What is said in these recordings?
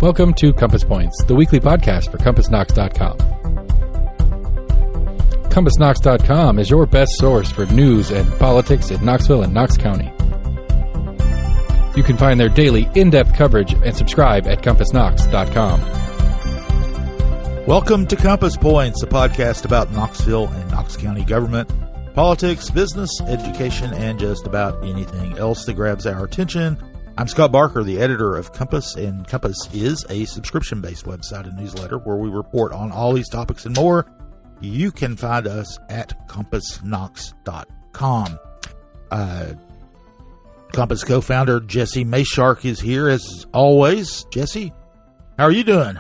Welcome to Compass Points, the weekly podcast for CompassKnox.com. CompassKnox.com is your best source for news and politics in Knoxville and Knox County. You can find their daily in-depth coverage and subscribe at CompassKnox.com. Welcome to Compass Points, a podcast about Knoxville and Knox County government, politics, business, education, and just about anything else that grabs our attention. I'm Scott Barker, the editor of Compass, and Compass is a subscription-based website and newsletter where we report on all these topics and more. You can find us at CompassKnox.com. Compass co-founder Jesse Mayshark is here as always. Jesse, how are you doing?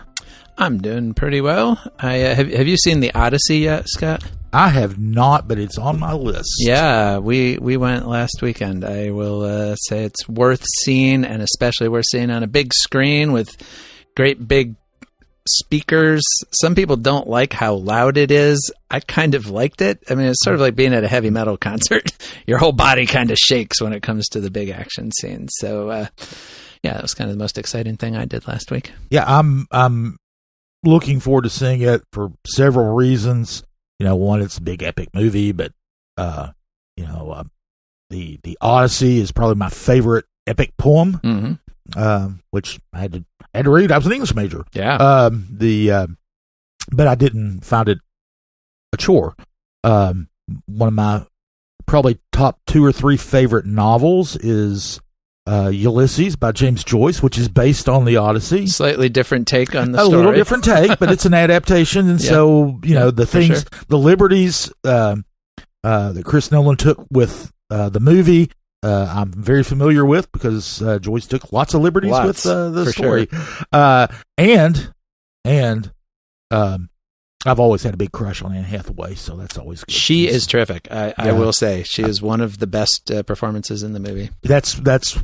I'm doing pretty well. Have you seen The Odyssey yet, Scott? I have not, but it's on my list. Yeah, we went last weekend. I will say it's worth seeing, and especially worth seeing on a big screen with great big speakers. Some people don't like how loud it is. I kind of liked it. I mean, it's sort of like being at a heavy metal concert. Your whole body kind of shakes when it comes to the big action scenes. So, yeah, that was kind of the most exciting thing I did last week. Yeah, I'm looking forward to seeing it for several reasons. You know, one, it's a big epic movie, but the Odyssey is probably my favorite epic poem, which I had to read. I was an English major. Yeah. But I didn't find it a chore. One of my probably top 2 or 3 favorite novels is Ulysses by James Joyce, which is based on the Odyssey. Slightly different take on the story. A little different take, but it's an adaptation. And so, the things, the liberties that Chris Nolan took with the movie, I'm very familiar with because Joyce took lots of liberties with the story. Sure. And I've always had a big crush on Anne Hathaway, so that's always good. She is terrific. I will say she is one of the best performances in the movie. That's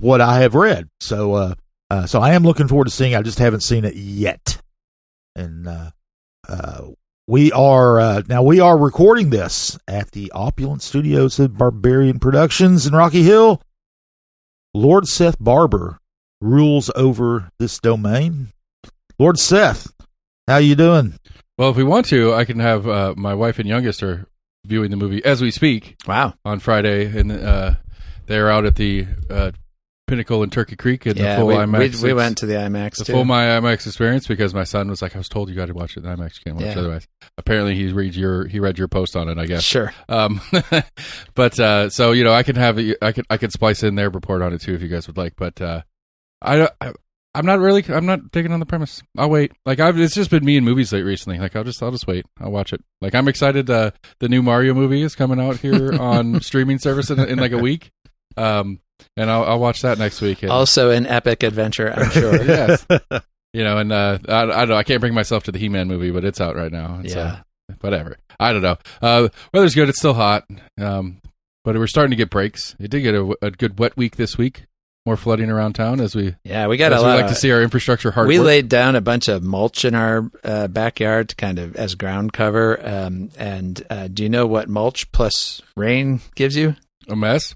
what I have read. So I am looking forward to seeing it. I just haven't seen it yet. And we are recording this at the opulent studios of Barbarian Productions in Rocky Hill. Lord Seth Barber rules over this domain. Lord Seth, how you doing? Well, if we want to, I can have my wife and youngest are viewing the movie as we speak. Wow. On Friday, and they're out at the Pinnacle in Turkey Creek in the full IMAX. We went to the IMAX, the full IMAX experience because my son was like, I was told you got to watch it in IMAX. You can't watch it otherwise. Apparently, he read your post on it, I guess. Sure. But so I can have I could splice in their report on it too if you guys would like. But I'm not taking on the premise. I'll wait. It's just been me in movies recently. I'll just wait. I'll watch it. I'm excited. The new Mario movie is coming out here on streaming service in like a week. And I'll watch that next week. Also an epic adventure, I'm sure. Yes. And I don't know. I can't bring myself to the He-Man movie, but it's out right now. So, whatever. I don't know. Weather's good. It's still hot. But we're starting to get breaks. It did get a good wet week this week. More flooding around town we like to see our infrastructure hard We work. laid down a bunch of mulch in our backyard to kind of as ground cover. And do you know what mulch plus rain gives you? A mess?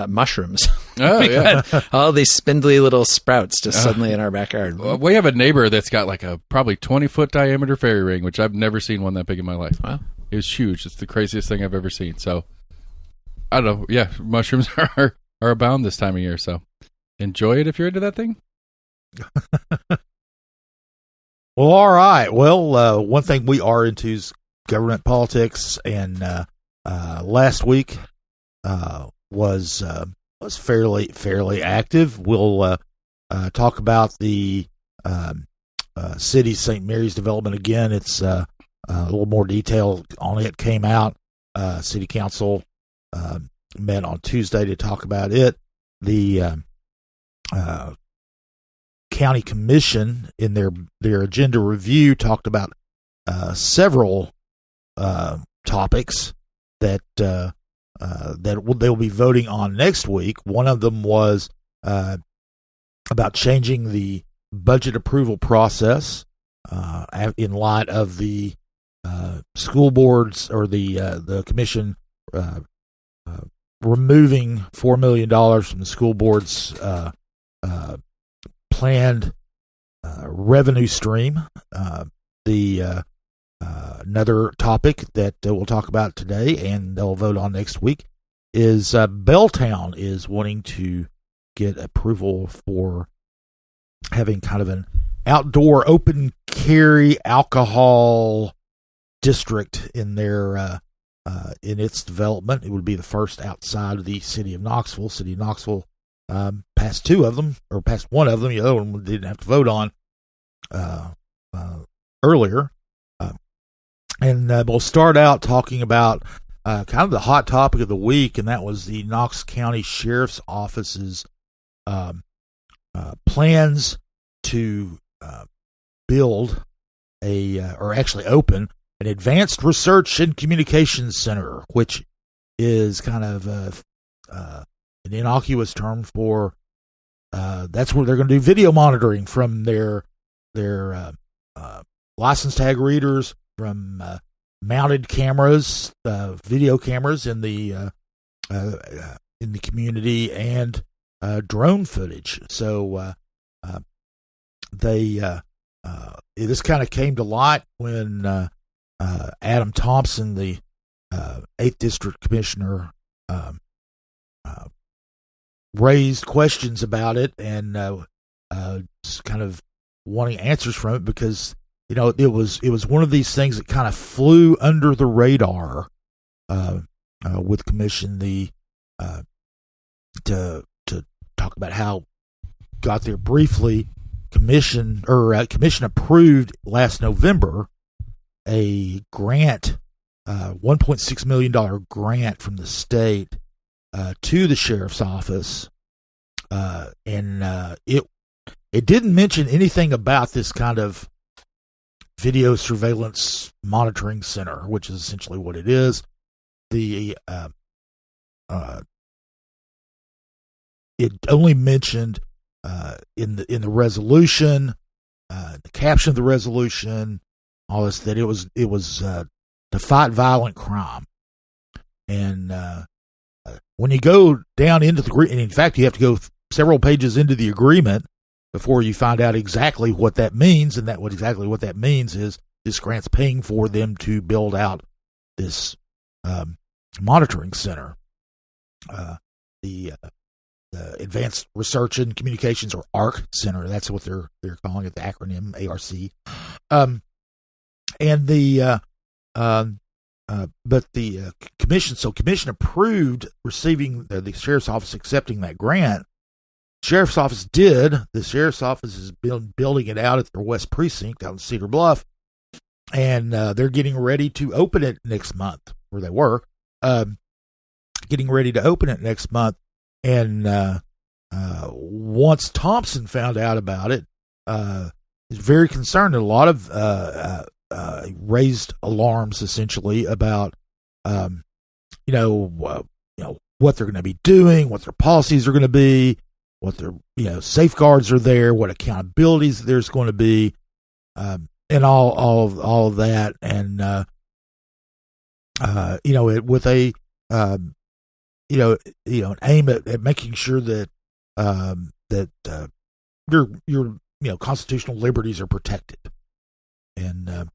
Mushrooms. Oh, yeah. All these spindly little sprouts just suddenly in our backyard. We have a neighbor that's got like a probably 20-foot diameter fairy ring, which I've never seen one that big in my life. Wow. It was huge. It's the craziest thing I've ever seen. So, I don't know. Yeah, mushrooms are abound this time of year, so enjoy it if you're into that thing. Well, all right. Well, one thing we are into is government politics, and last week was fairly active. We'll talk about the city's St. Mary's development again. It's a little more detail on it came out. City Council met on Tuesday to talk about it. The county commission in their agenda review talked about several topics that they'll be voting on next week. One of them was about changing the budget approval process in light of the school boards or the commission removing $4 million from the school board's planned revenue stream. The another topic that we'll talk about today and they'll vote on next week is Belltown is wanting to get approval for having kind of an outdoor open carry alcohol district in their in its development. It would be the first outside of the city of Knoxville. City of Knoxville passed two of them, or passed one of them. The other one we didn't have to vote on earlier. And we'll start out talking about kind of the hot topic of the week, and that was the Knox County Sheriff's Office's plans to build or actually open an advanced research and communications center, which is kind of an innocuous term for that's where they're going to do video monitoring from their license tag readers, from mounted cameras, video cameras in the community, and drone footage. So this kind of came to light when Adam Thompson, the 8th District Commissioner, raised questions about it and kind of wanting answers from it, because it was one of these things that kind of flew under the radar with commission. To talk about how got there briefly, commission approved last November a grant, $1.6 million grant from the state to the sheriff's office, and it didn't mention anything about this kind of video surveillance monitoring center, which is essentially what it is. It only mentioned in the resolution, the caption of the resolution, all this, that it was to fight violent crime. And when you go down into the agreement, and in fact you have to go several pages into the agreement before you find out exactly what that means, and exactly what that means is this grant's paying for them to build out this monitoring center. The Advanced Research and Communications, or ARC Center, that's what they're calling it, the acronym ARC. But the commission approved receiving the sheriff's office accepting that grant. Sheriff's office did. The sheriff's office has been building it out at their West Precinct out in Cedar Bluff, and they're getting ready to open it next month, or they were getting ready to open it next month. And once Thompson found out about it, he was very concerned. And a lot of raised alarms, essentially, about what they're going to be doing, what their policies are going to be, what their safeguards are there, what accountabilities there's going to be, and all of that. And with a an aim at making sure that your constitutional liberties are protected. And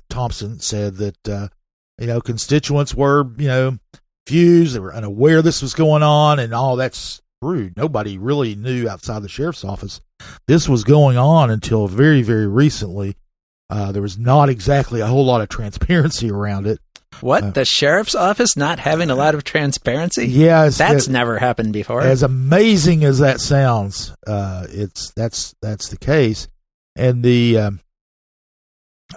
Thompson said that constituents were confused, they were unaware this was going on, and all that's true. Nobody really knew outside the sheriff's office this was going on until very, very recently. There was not exactly a whole lot of transparency around it. What? The sheriff's office not having a lot of transparency? Yeah, that's nenever happened before. As amazing as that sounds, that's the case. And if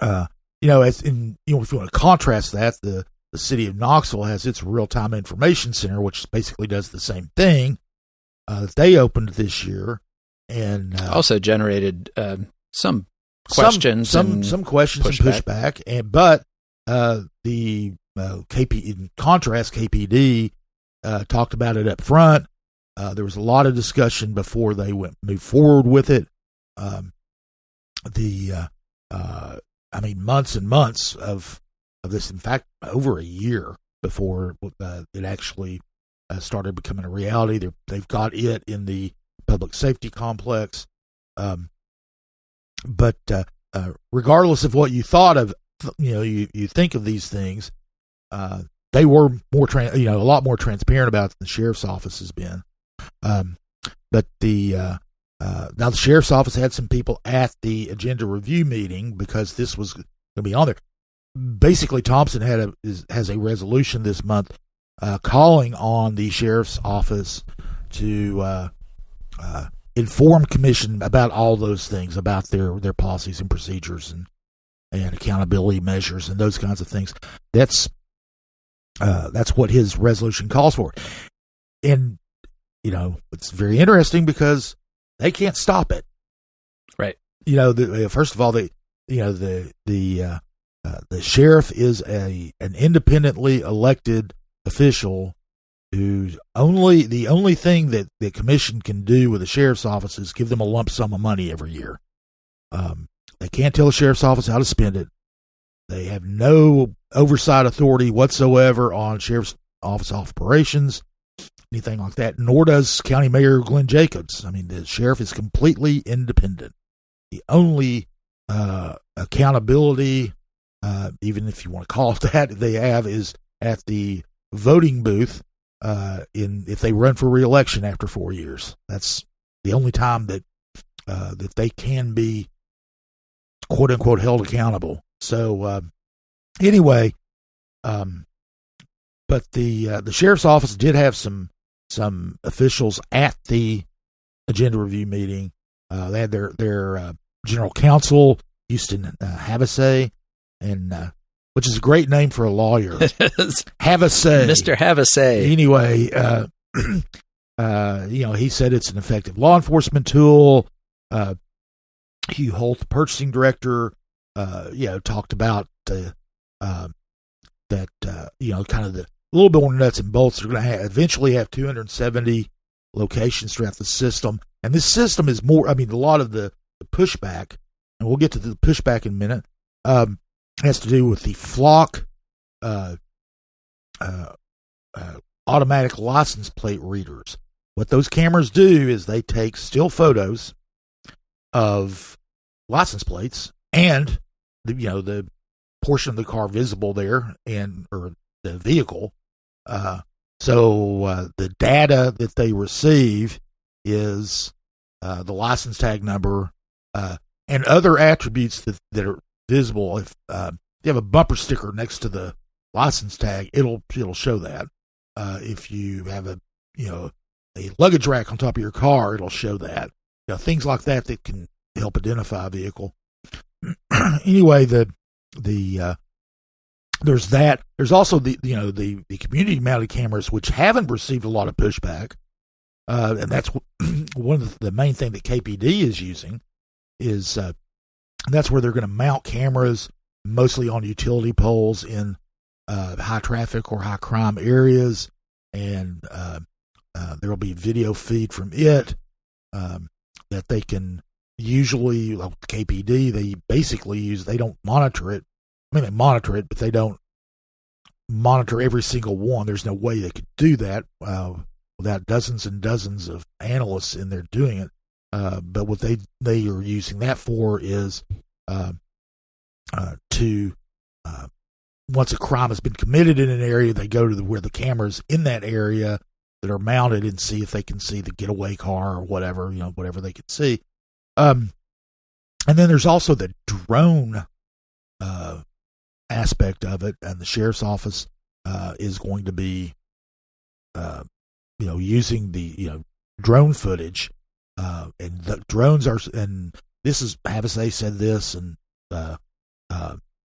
you want to contrast that, the city of Knoxville has its real-time information center, which basically does the same thing that they opened this year, and also generated some questions, some questions pushback. And pushback. But the in contrast, KPD talked about it up front. There was a lot of discussion before they moved forward with it. Months and months of this. In fact, over a year before it actually started becoming a reality. They've got it in the public safety complex. But regardless of what you thought of, you think of these things, they were more, a lot more transparent about it than the sheriff's office has been. But now the sheriff's office had some people at the agenda review meeting because this was going to be on there. Basically, Thompson has a resolution this month calling on the sheriff's office to inform commission about all those things, about their policies and procedures and accountability measures and those kinds of things. That's what his resolution calls for. And it's very interesting because they can't stop it. Right. First of all, the sheriff is an independently elected official who's the only thing that the commission can do with the sheriff's office is give them a lump sum of money every year. They can't tell the sheriff's office how to spend it. They have no oversight authority whatsoever on sheriff's office operations, anything like that, nor does County Mayor Glenn Jacobs. I mean, the sheriff is completely independent. The only accountability, even if you want to call it that, they have is at the voting booth if they run for re-election after 4 years. That's the only time that they can be quote unquote held accountable. So anyway, but the sheriff's office did have some officials at the agenda review meeting. They had their general counsel, Houston Havasay, and which is a great name for a lawyer. Havasay. Mr. Havasay. Anyway, he said it's an effective law enforcement tool. Hugh Holt, the purchasing director, talked about kind of the little bit more nuts and bolts. They're going to eventually have 270 locations throughout the system. And this system is more, a lot of the pushback, and we'll get to the pushback in a minute, has to do with the flock automatic license plate readers. What those cameras do is they take still photos of license plates and the portion of the car visible there or the vehicle. So the data that they receive is the license tag number and other attributes that are visible. If you have a bumper sticker next to the license tag, it'll show that. If you have a luggage rack on top of your car, it'll show that. Things like that can help identify a vehicle. Anyway, there's that. There's also the community mounted cameras, which haven't received a lot of pushback, and that's one of the main thing that KPD is using. Is that's where they're going to mount cameras mostly on utility poles in high traffic or high crime areas, and there will be video feed from it that they can usually, like KPD, they basically they don't monitor it. They monitor it, but they don't monitor every single one. There's no way they could do that without dozens and dozens of analysts in there doing it. But what they are using that for is to once a crime has been committed in an area, they go to where the cameras in that area that are mounted and see if they can see the getaway car or whatever, whatever they can see. And then there's also the drone aspect of it, and the sheriff's office is going to be using the drone footage, and the drones are, and this is Havasay said this, and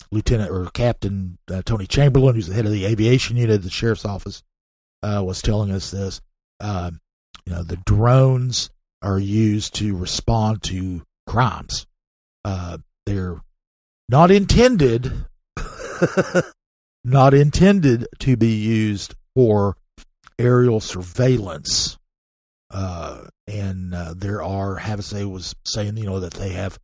Lieutenant or Captain Tony Chamberlain, who's the head of the aviation unit at the sheriff's office, was telling us this. The drones are used to respond to crimes. They're not intended to be used for aerial surveillance. And there are, Havasay was saying, that they have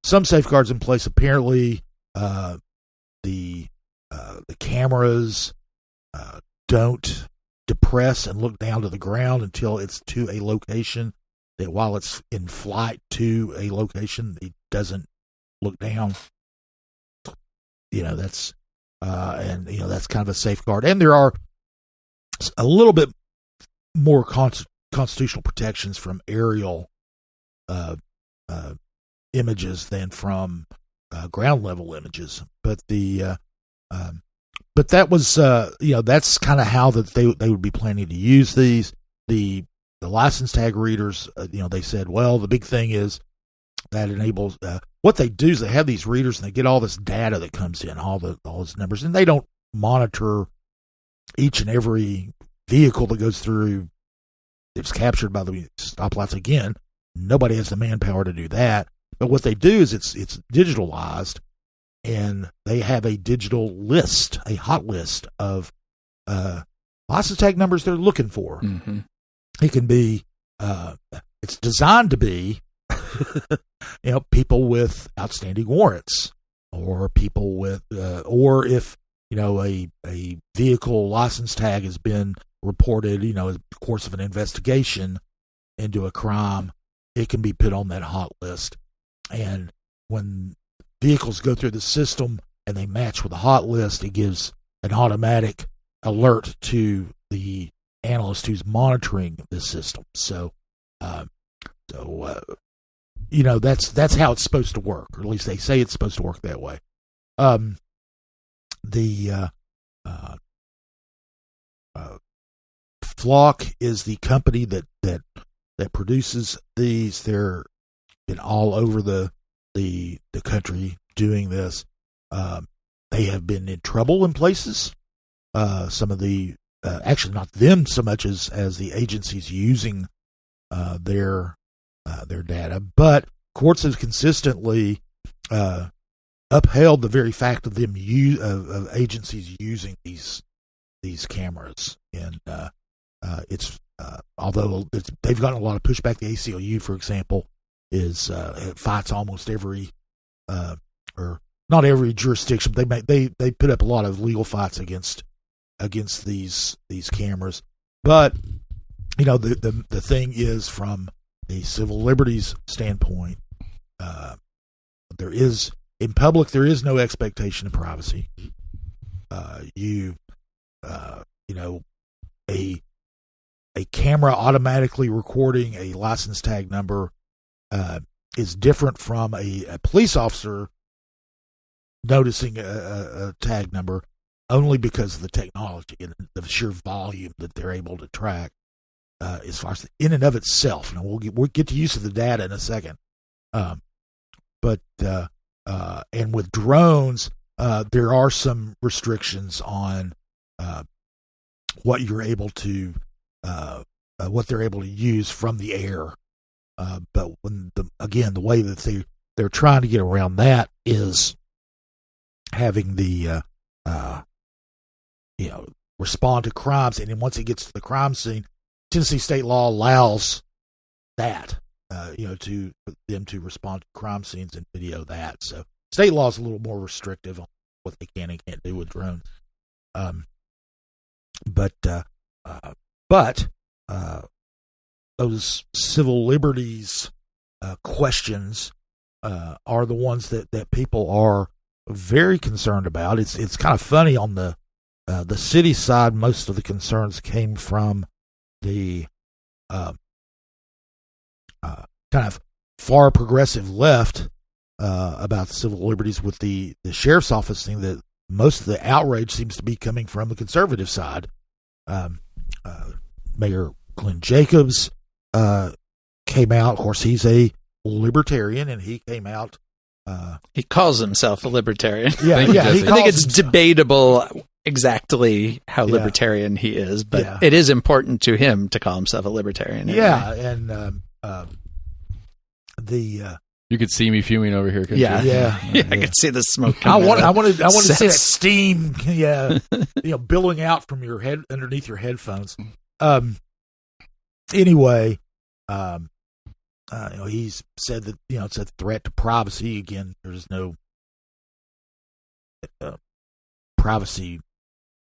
some safeguards in place. Apparently, the cameras don't depress and look down to the ground until it's to a location that while it's in flight to a location, it doesn't look down. That's that's kind of a safeguard. And there are a little bit more constitutional protections from aerial images than from ground level images. But but that was that's kind of how that they would be planning to use these. The license tag readers, they said, well, the big thing is that enables what they do is they have these readers and they get all this data that comes in, all those numbers, and they don't monitor each and every vehicle that goes through. It's captured by the stoplights. Again, nobody has the manpower to do that. But what they do is it's digitalized, and they have a digital list, a hot list of license tag numbers they're looking for. Mm-hmm. It can be, it's designed to be, people with outstanding warrants, or people with, or if a vehicle license tag has been reported, in the course of an investigation into a crime, it can be put on that hot list. And when vehicles go through the system and they match with the hot list, it gives an automatic alert to the analyst who's monitoring the system. So that's how it's supposed to work, or at least they say it's supposed to work that way. Flock is the company that produces these. They're been all over the country doing this. They have been in trouble in places. Some of the actually not them so much as the agencies using their data, but courts have consistently upheld the very fact of them of agencies using these cameras. And it's although they've gotten a lot of pushback. The ACLU, for example, is it fights almost every or not every jurisdiction. They put up a lot of legal fights against these cameras. But the thing is, from a civil liberties standpoint, there is no expectation of privacy. A camera automatically recording a license tag number is different from a police officer noticing a tag number, only because of the technology and the sheer volume that they're able to track. As far as in and of itself, and we'll get to use of the data in a second. But with drones, there are some restrictions on what you're able to what they're able to use from the air. But the way that they're trying to get around that is having the respond to crimes, and then once it gets to the crime scene, Tennessee state law allows that to them to respond to crime scenes and video that. So state law is a little more restrictive on what they can and can't do with drones. But those civil liberties questions are the ones that people are very concerned about. It's kind of funny, on the city side, most of the concerns came from the kind of far progressive left about civil liberties, with the sheriff's office thing. That most of the outrage seems to be coming from the conservative side. Mayor Glenn Jacobs came out. Of course, he's a libertarian, and he came out. He calls himself a libertarian. Yeah. I think it's debatable exactly how libertarian he is, but it is important to him to call himself a libertarian. Anyway. And you could see me fuming over here. I could see the smoke. I wanted to see that steam, billowing out from your head underneath your headphones. Anyway, he's said that it's a threat to privacy. Again, there's no privacy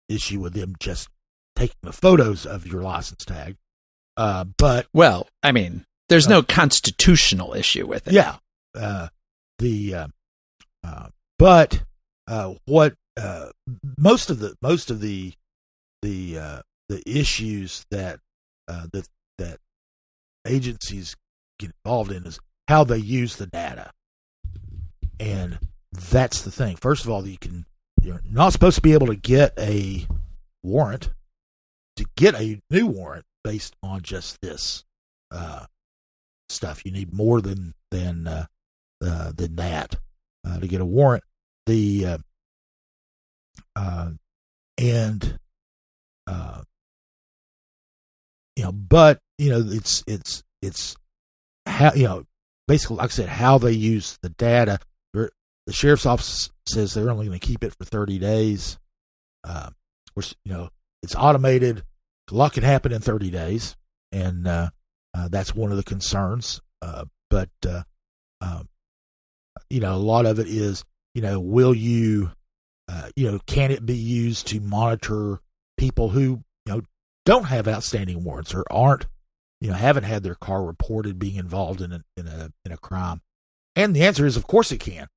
issue with them just taking the photos of your license tag. But well, I mean, there's no constitutional issue with it. Yeah. But what most of the issues that agencies get involved in is how they use the data, and that's the thing. First of all, you're not supposed to be able to get a warrant, to get a new warrant based on just this stuff. You need more than that to get a warrant. But it's how, basically, like I said, how they use the data. The sheriff's office says they're only going to keep it for 30 days. It's automated. A lot can happen in 30 days, and that's one of the concerns. But a lot of it is, will you, can it be used to monitor people who, don't have outstanding warrants or aren't, haven't had their car reported being involved in a crime? And the answer is, of course, it can.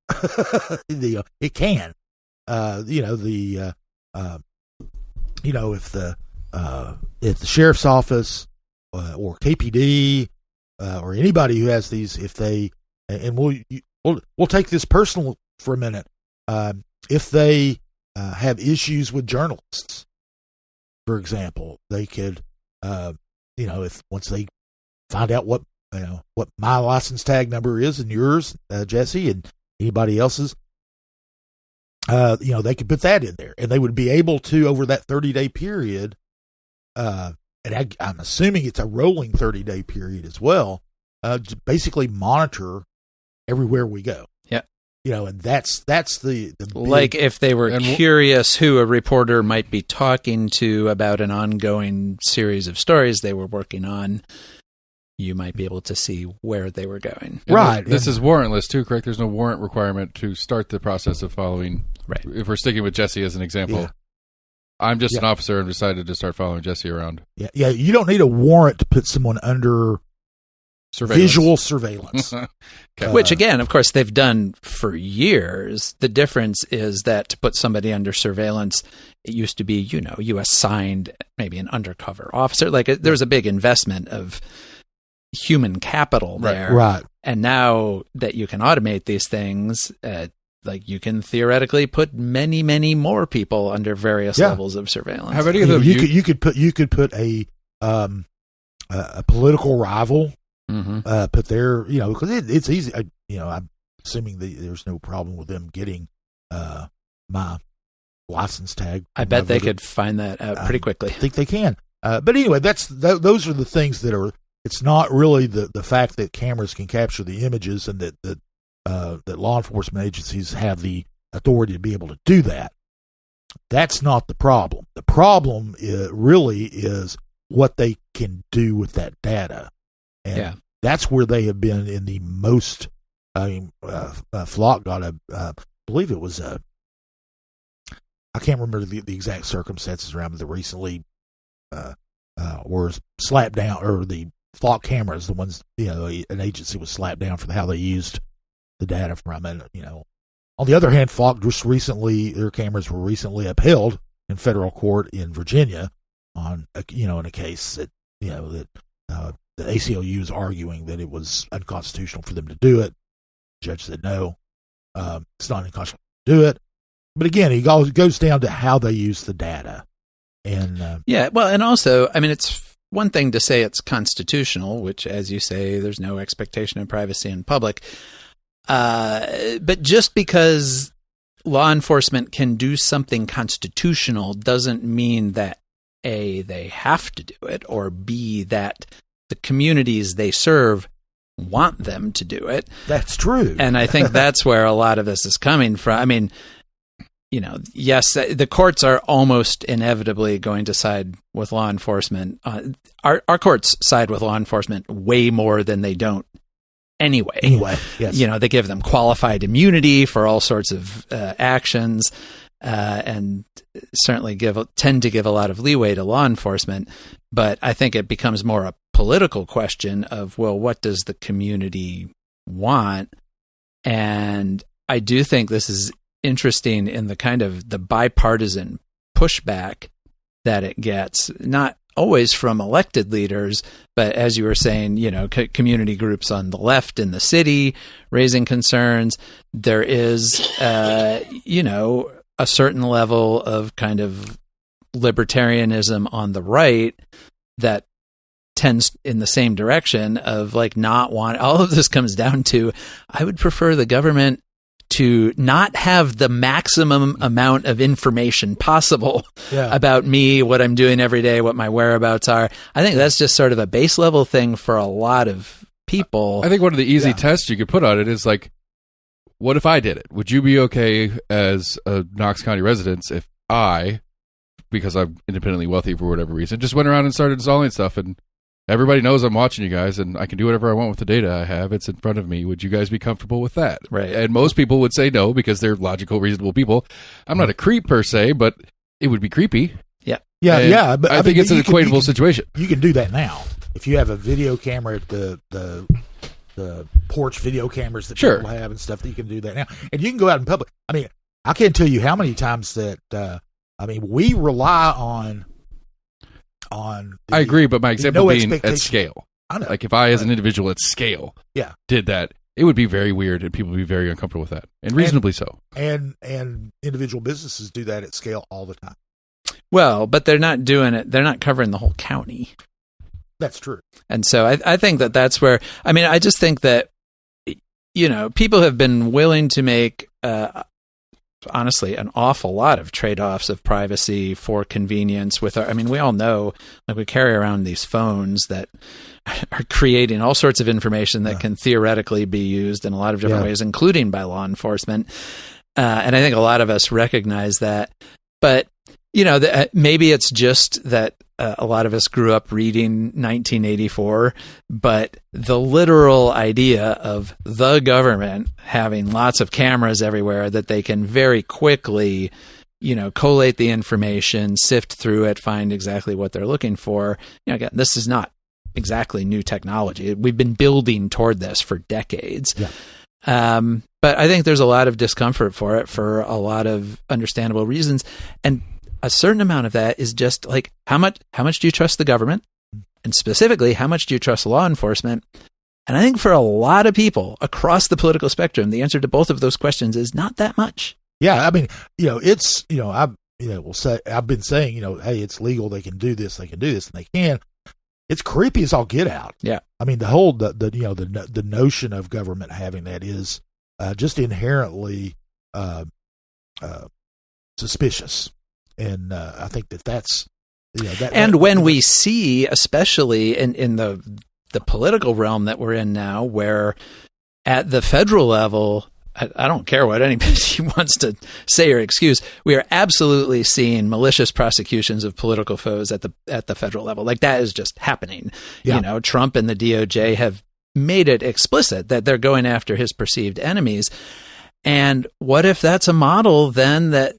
It can. If the sheriff's office or KPD or anybody who has these, if they, and we'll take this personal for a minute. If they have issues with journalists, for example, they could, if once they find out what my license tag number is and yours, Jesse, and anybody else's, they could put that in there, and they would be able to, over that 30-day period, and I'm assuming it's a rolling 30-day period as well, basically monitor everywhere we go. Yeah. And that's the big, like if they were curious who a reporter might be talking to about an ongoing series of stories they were working on, you might be able to see where they were going. Right. This is warrantless too, correct? There's no warrant requirement to start the process of following. Right. If we're sticking with Jesse as an example, yeah. I'm just an officer and decided to start following Jesse around. Yeah. Yeah. You don't need a warrant to put someone under visual surveillance. Okay. Which, again, of course, they've done for years. The difference is that to put somebody under surveillance, it used to be, you assigned maybe an undercover officer. Like there was a big investment of human capital there. Right. And now that you can automate these things, you can theoretically put many, many more people under various levels of surveillance. Have any of them? You could put a political rival. Mm-hmm. Put their, because it's easy. I'm assuming there's no problem with them getting my license tag. I bet they could find that out pretty quickly. I think they can. But anyway, those are the things that are. It's not really the fact that cameras can capture the images and that law enforcement agencies have the authority to be able to do that. That's not the problem. The problem really is what they can do with that data. And that's where they have been in the most. Flock got I believe it was I can't remember the exact circumstances around, but they recently were slapped down, or the Flock cameras, the ones, an agency was slapped down for how they used the data from it. On the other hand, Flock just recently, their cameras were recently upheld in federal court in Virginia on in a case that the ACLU is arguing that it was unconstitutional for them to do it. The judge said no, it's not unconstitutional to do it. But again, it goes down to how they use the data. And and also, I mean, it's one thing to say it's constitutional, which, as you say, there's no expectation of privacy in public. But just because law enforcement can do something constitutional doesn't mean that A, they have to do it, or B, that the communities they serve want them to do it. That's true. And I think that's where a lot of this is coming from. I mean, yes, the courts are almost inevitably going to side with law enforcement. Our courts side with law enforcement way more than they don't anyway. Yes. They give them qualified immunity for all sorts of actions. and certainly tend to give a lot of leeway to law enforcement. But I think it becomes more a political question of, well, what does the community want? And I do think this is interesting in the kind of the bipartisan pushback that it gets, not always from elected leaders, but as you were saying, community groups on the left in the city raising concerns. There is, a certain level of kind of libertarianism on the right that tends in the same direction of like not want. All of this comes down to, I would prefer the government to not have the maximum amount of information possible about me, what I'm doing every day, what my whereabouts are. I think that's just sort of a base level thing for a lot of people. I think one of the easy tests you could put on it is like, what if I did it? Would you be okay as a Knox County resident if I, because I'm independently wealthy for whatever reason, just went around and started installing stuff and everybody knows I'm watching you guys and I can do whatever I want with the data I have. It's in front of me. Would you guys be comfortable with that? Right. And most people would say no because they're logical, reasonable people. I'm not a creep per se, but it would be creepy. Yeah. But I think it's an equatable situation. You can do that now. If you have a video camera at the porch video cameras that people have and stuff, that you can do that now. And you can go out in public. I mean, I can't tell you how many times that, we rely on I agree, but my example being at scale. I know. Like if I, as an individual at scale, did that, it would be very weird and people would be very uncomfortable with that, and reasonably so. And individual businesses do that at scale all the time. Well, but they're not doing it. They're not covering the whole county. That's true. And so I think that's where, I just think that, people have been willing to make, honestly, an awful lot of trade-offs of privacy for convenience with we all know, like we carry around these phones that are creating all sorts of information that can theoretically be used in a lot of different ways, including by law enforcement. And I think a lot of us recognize that, but maybe it's just that a lot of us grew up reading 1984, but the literal idea of the government having lots of cameras everywhere that they can very quickly, collate the information, sift through it, find exactly what they're looking for. Again, this is not exactly new technology. We've been building toward this for decades. Yeah. But I think there's a lot of discomfort for it for a lot of understandable reasons. And a certain amount of that is just like, how much do you trust the government? And specifically, how much do you trust law enforcement? And I think for a lot of people across the political spectrum, the answer to both of those questions is not that much. Yeah. It's, I've been saying, hey, it's legal. They can do this, and they can. It's creepy as all get out. Yeah. The whole, the notion of government having that is just inherently suspicious. And I think that's when we see, especially in the political realm that we're in now, where at the federal level, I don't care what anybody wants to say or excuse, we are absolutely seeing malicious prosecutions of political foes at the federal level. Like that is just happening. Yeah. Trump and the DOJ have made it explicit that they're going after his perceived enemies. And what if that's a model then that,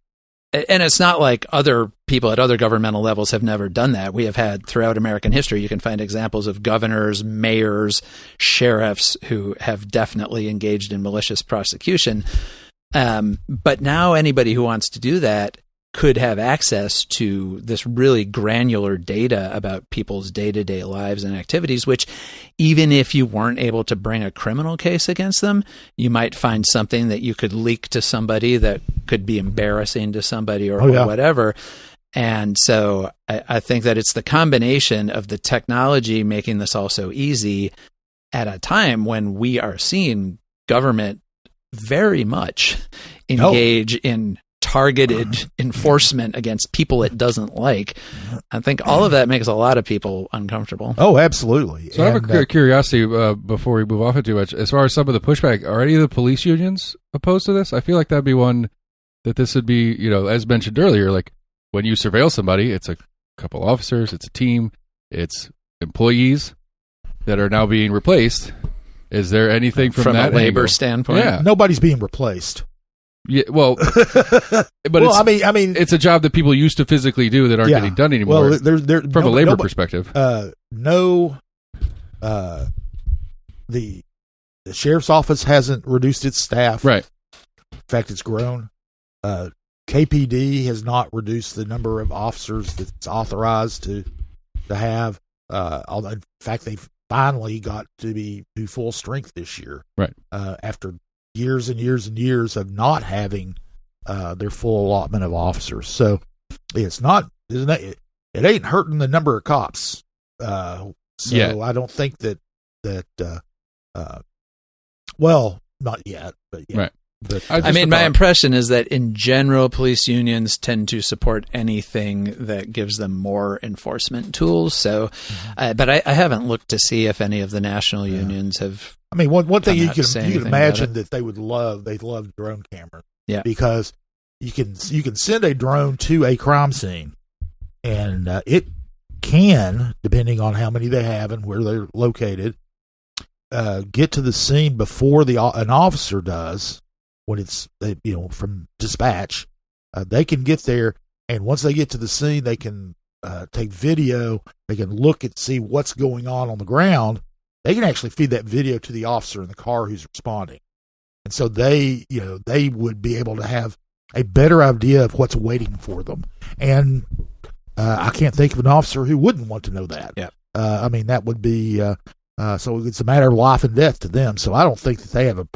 and it's not like other people at other governmental levels have never done that. We have had throughout American history, you can find examples of governors, mayors, sheriffs who have definitely engaged in malicious prosecution. But now anybody who wants to do that could have access to this really granular data about people's day-to-day lives and activities, which even if you weren't able to bring a criminal case against them, you might find something that you could leak to somebody that could be embarrassing to somebody or whatever. And so I think that it's the combination of the technology making this all so easy at a time when we are seeing government very much engage in targeted enforcement against people it doesn't like. I think all of that makes a lot of people uncomfortable. Oh, absolutely. So I have a curiosity before we move off it too much. As far as some of the pushback, are any of the police unions opposed to this? I feel like that'd be one that this would be, as mentioned earlier, like when you surveil somebody, it's a couple officers, it's a team, it's employees that are now being replaced. Is there anything from that a labor angle? standpoint? Yeah. Nobody's being replaced. Yeah, well, but well, it's, I mean, it's a job that people used to physically do that aren't getting done anymore. Well, there from a labor perspective. The sheriff's office hasn't reduced its staff. Right. In fact, it's grown. KPD has not reduced the number of officers that's authorized to have. Although, in fact, they finally got to be to full strength this year. Right. After years and years and years of not having their full allotment of officers. So it's not, isn't it? It ain't hurting the number of cops. So I don't think that well, not yet, but yeah. Right. But I mean, my impression is that in general, police unions tend to support anything that gives them more enforcement tools. So, but I haven't looked to see if any of the national unions have. I mean, one thing you can imagine that they'd love drone cameras. Yeah. Because you can send a drone to a crime scene, and it can, depending on how many they have and where they're located, get to the scene before an officer does. When it's from dispatch, they can get there, and once they get to the scene, they can take video. They can look and see what's going on the ground. They can actually feed that video to the officer in the car who's responding, and so they would be able to have a better idea of what's waiting for them. And I can't think of an officer who wouldn't want to know that. Yeah. I mean, that would be so it's a matter of life and death to them. So I don't think that they have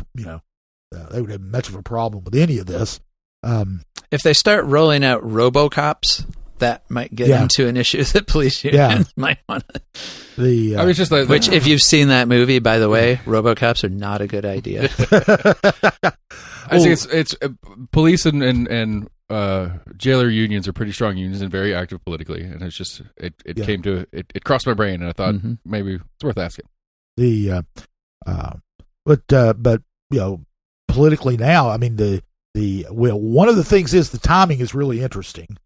they would have much of a problem with any of this. If they start rolling out RoboCops, that might get into an issue that police unions might want to. I was just like, which, if you've seen that movie, by the way, RoboCops are not a good idea. I think it's police and jailer unions are pretty strong unions and very active politically, and it's just it came to it crossed my brain, and I thought maybe it's worth asking. But politically now, I mean one of the things is the timing is really interesting,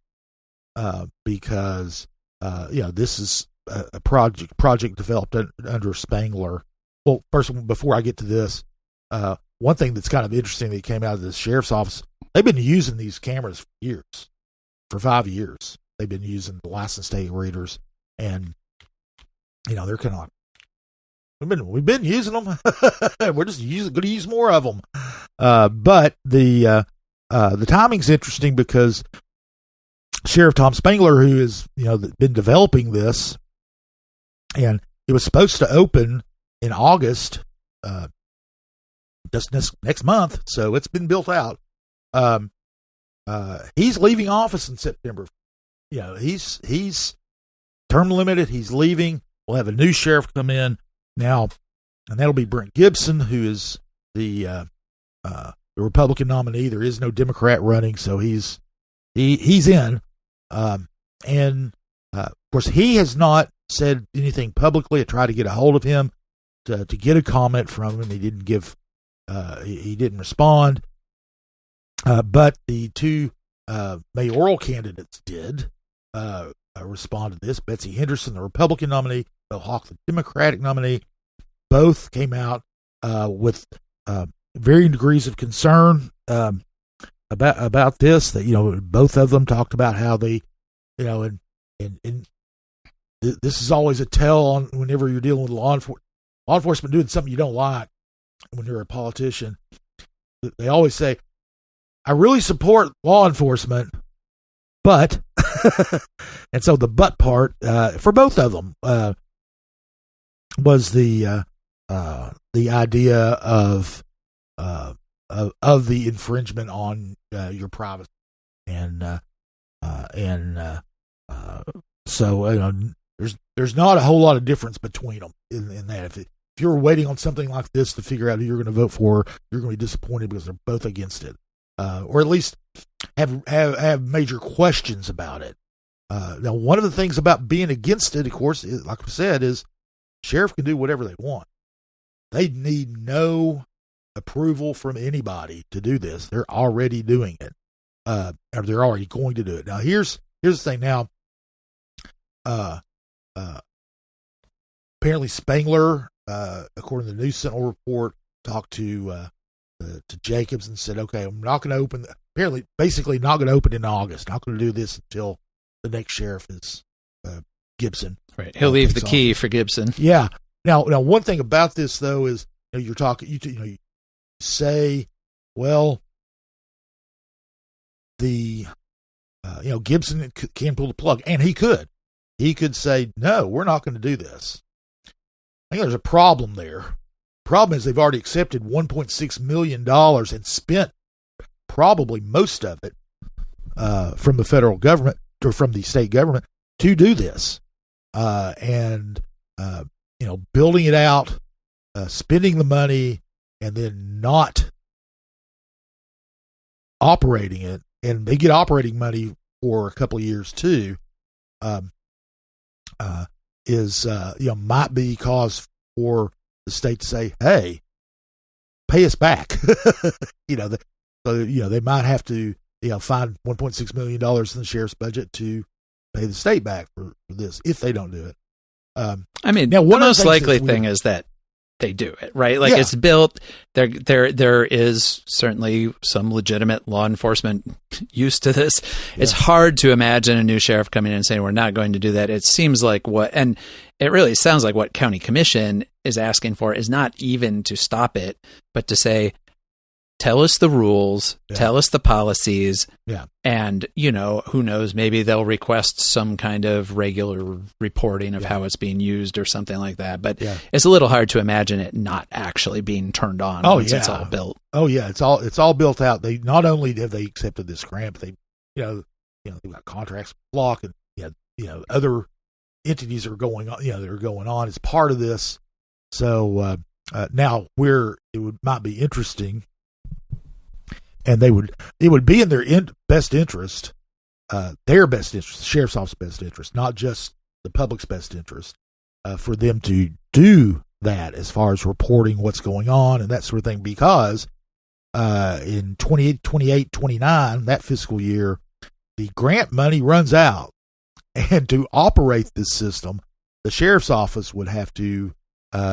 because this is a project developed under Spangler. Well, first, before I get to this, one thing that's kind of interesting that came out of the sheriff's office, they've been using these cameras for 5 years. They've been using the license plate readers, and they're kind of like, we've been using them. We're just going to use more of them. But the timing's interesting because Sheriff Tom Spangler, who has been developing this, and it was supposed to open in August, just next month. So it's been built out. He's leaving office in September. He's term limited. He's leaving. We'll have a new sheriff come in now, and that'll be Brent Gibson, who is the Republican nominee. There is no Democrat running, so he's in. And of course, he has not said anything publicly. I tried to get a hold of him to get a comment from him. He didn't give. He didn't respond. But the two mayoral candidates did respond to this. Betsy Henderson, the Republican nominee, Bill Hawk, the Democratic nominee, both came out with varying degrees of concern about this. That both of them talked about how they, and this is always a tell on whenever you're dealing with law enforcement doing something you don't like. When you're a politician, they always say, "I really support law enforcement, but," and so the "but" part for both of them was the idea of the infringement on your privacy, and so there's not a whole lot of difference between them in that. If you're waiting on something like this to figure out who you're going to vote for, you're going to be disappointed because they're both against it, or at least have major questions about it. Now, one of the things about being against it, of course, like I said, is sheriff can do whatever they want. They need no approval from anybody to do this. They're already doing it, or they're already going to do it. Now, here's the thing. Now, apparently Spangler, according to the News Sentinel report, talked to to Jacobs and said, okay, I'm not going to open. Basically not going to open in August. Not going to do this until the next sheriff is Gibson. Right. He'll leave the key for Gibson. Yeah. Now, one thing about this though is you're talking. You say, well, the Gibson can pull the plug, and he could. He could say, no, we're not going to do this. I think there's a problem there. Problem is they've already accepted $1.6 million and spent probably most of it from the federal government or from the state government to do this. Building it out, spending the money, and then not operating it. And they get operating money for a couple of years too. Might be cause for the state to say, "Hey, pay us back." They might have to find $1.6 million in the sheriff's budget to pay the state back for this if they don't do it. The most likely thing is that they do it, right? Like it's built. There is certainly some legitimate law enforcement use to this. Yeah. It's hard to imagine a new sheriff coming in and saying, we're not going to do that. It seems like and it really sounds like what county commission is asking for is not even to stop it, but to say, tell us the rules, tell us the policies, and, who knows, maybe they'll request some kind of regular reporting of how it's being used or something like that. But it's a little hard to imagine it not actually being turned on once it's all built. Oh, yeah, it's all built out. They not only have they accepted this grant, but they've got contracts with Block and, other entities are going on, that are going on as part of this. So now might be interesting. And it would be in their best interest, the sheriff's office's best interest, not just the public's best interest, for them to do that as far as reporting what's going on and that sort of thing. Because in 28, 29, that fiscal year, the grant money runs out, and to operate this system, the sheriff's office would have to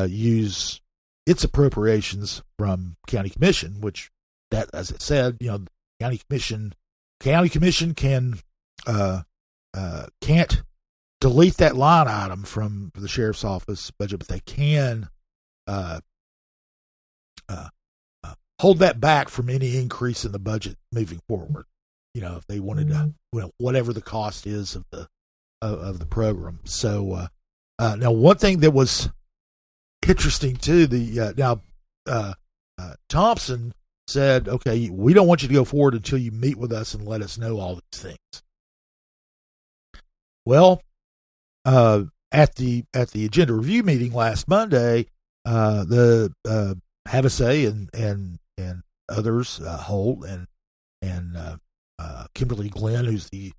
use its appropriations from county commission, which. That, as it said, county commission can can't delete that line item from the sheriff's office budget, but they can hold that back from any increase in the budget moving forward. If they wanted to, whatever the cost is of the program. So now, one thing that was interesting too, Thompson said, okay, we don't want you to go forward until you meet with us and let us know all these things. Well, at the agenda review meeting last Monday, the Havasay and others, Holt and Kimberly Glenn, who's the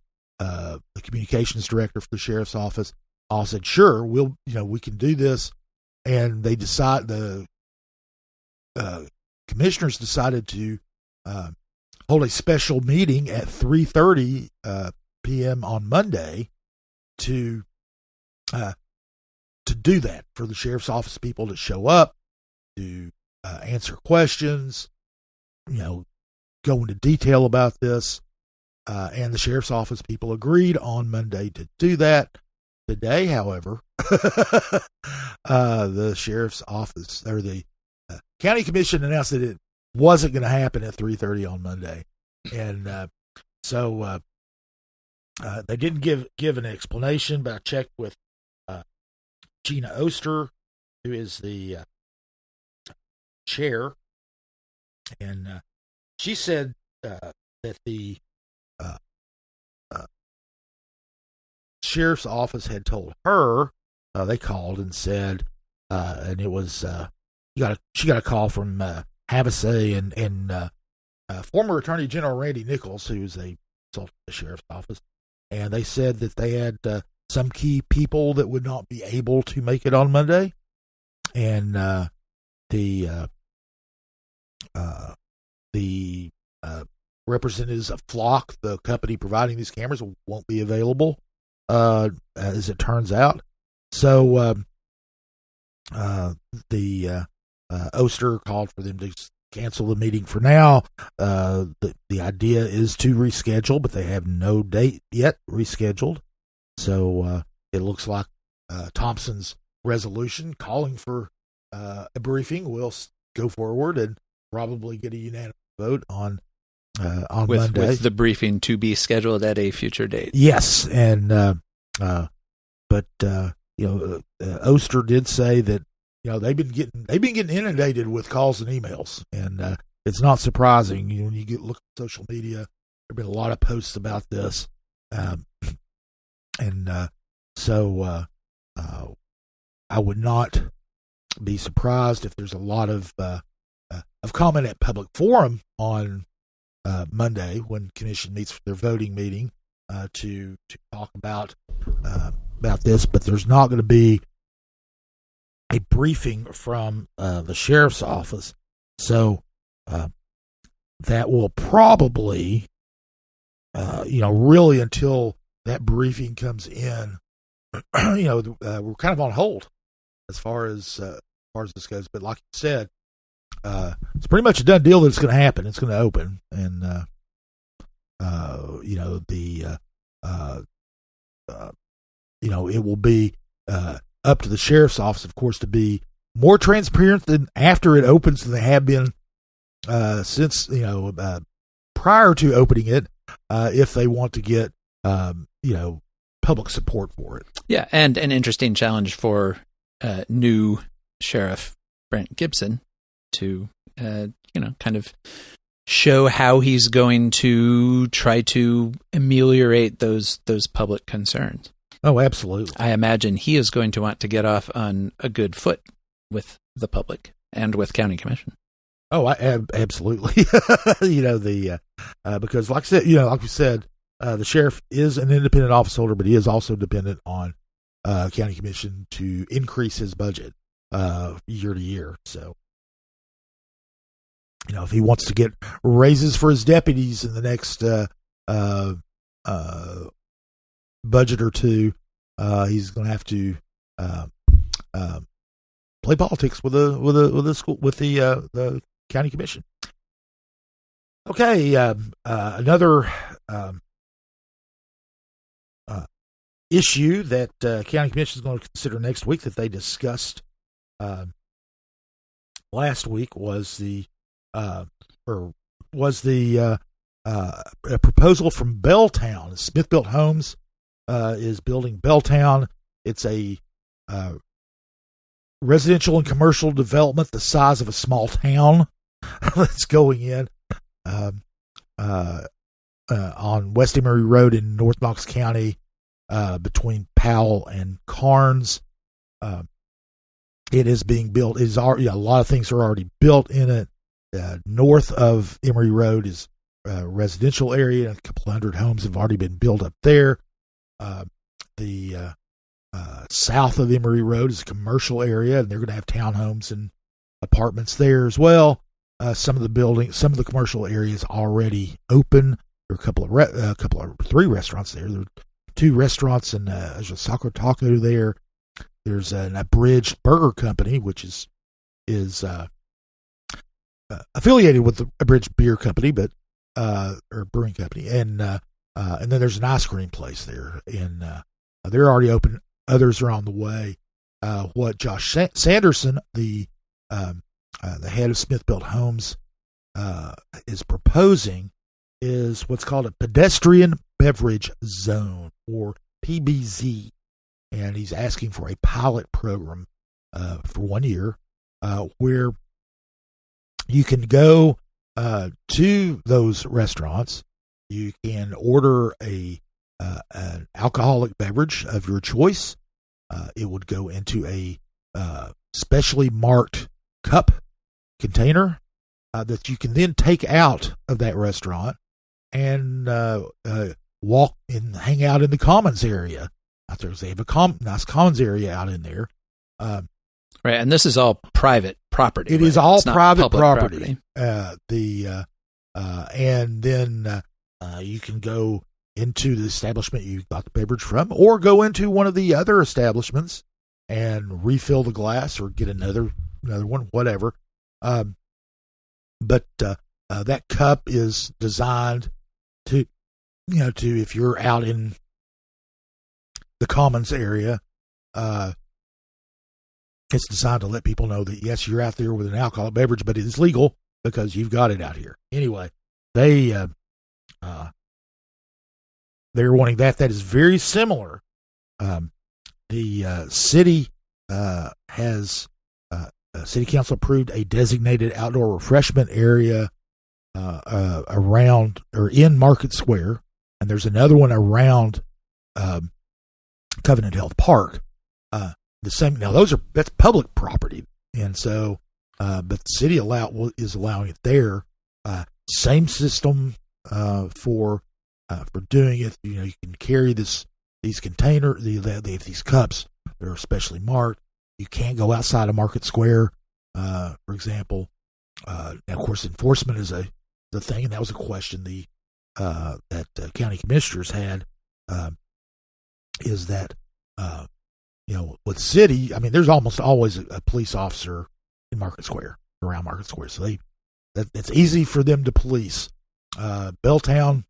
communications director for the sheriff's office, all said, sure, we can do this. And they decide commissioners decided to hold a special meeting at 3:30 p.m. on Monday to do that, for the sheriff's office people to show up, to answer questions, go into detail about this, and the sheriff's office people agreed on Monday to do that. Today, however, the sheriff's office or the county commission announced that it wasn't going to happen at 3:30 on Monday, and so they didn't give an explanation. But I checked with Gina Oster, who is the chair, and she said that the sheriff's office had told her, they called and said, and it was she got a call from Havasay and former Attorney General Randy Nichols, who was a consultant to the sheriff's office, and they said that they had some key people that would not be able to make it on Monday, and the representatives of Flock, the company providing these cameras, won't be available, as it turns out. So the Oster called for them to cancel the meeting for now. The idea is to reschedule, but they have no date yet rescheduled. So it looks like Thompson's resolution calling for a briefing will go forward and probably get a unanimous vote on Monday. With the briefing to be scheduled at a future date. Yes, and Oster did say that they've been getting inundated with calls and emails, and it's not surprising. When you look at social media, there've been a lot of posts about this, so I would not be surprised if there's a lot of comment at public forum on Monday when commission meets for their voting meeting to talk about this, but there's not going to be a briefing from the sheriff's office, so that will probably really until that briefing comes in, we're kind of on hold as far as this goes. But like you said, it's pretty much a done deal that it's going to happen. It's going to open, and it will be up to the sheriff's office, of course, to be more transparent than after it opens than they have been since prior to opening it, if they want to get public support for it. Yeah, and an interesting challenge for new Sheriff Brent Gibson to kind of show how he's going to try to ameliorate those public concerns. Oh, absolutely. I imagine he is going to want to get off on a good foot with the public and with county commission. Oh, absolutely. Because like I said, like we said, the sheriff is an independent office holder, but he is also dependent on county commission to increase his budget year to year. So, if he wants to get raises for his deputies in the next budget or two, he's going to have to play politics with the county commission. Okay, another issue that county commission is going to consider next week that they discussed last week was the a proposal from Belltown. Smith Built Homes is building Belltown. It's a residential and commercial development the size of a small town that's going in on West Emory Road in North Knox County, between Powell and Carnes. It is being built. A lot of things are already built in it. North of Emory Road is a residential area. A couple hundred homes have already been built up there. The south of Emory Road is a commercial area, and they're going to have townhomes and apartments there as well. Some of the commercial areas already open. There are three restaurants there. There are 2 restaurants, and there's a Sacro Taco there. There's an Abridged Burger Company, which is affiliated with the Abridged Beer Company, or brewing company, and then there's an ice cream place there, and they're already open. Others are on the way. What Josh Sanderson, the head of Smith Built Homes, is proposing is what's called a pedestrian beverage zone, or PBZ, and he's asking for a pilot program for 1 year where you can go to those restaurants. You can order an alcoholic beverage of your choice. It would go into a specially marked cup container that you can then take out of that restaurant and walk and hang out in the commons area out there. They have a nice commons area out in there. Right, and this is all private property. It is all private property. And then you can go into the establishment you got the beverage from, or go into one of the other establishments and refill the glass or get another one, whatever. but that cup is designed to if you're out in the Commons area, it's designed to let people know that yes, you're out there with an alcoholic beverage, but it is legal because you've got it out here. Anyway, they're wanting that. That is very similar. The city has city council approved a designated outdoor refreshment area around or in Market Square, and there's another one around Covenant Health Park. The same now; that's public property, and so but the city is allowing it there. Same system for doing it. You can carry these container these cups. They're specially marked. You can't go outside of Market Square, for example. Now, of course, enforcement is the thing, and that was a question that county commissioners had. Is that with city? I mean, there's almost always a police officer in Market Square, around Market Square, so it's easy for them to police. Belltown,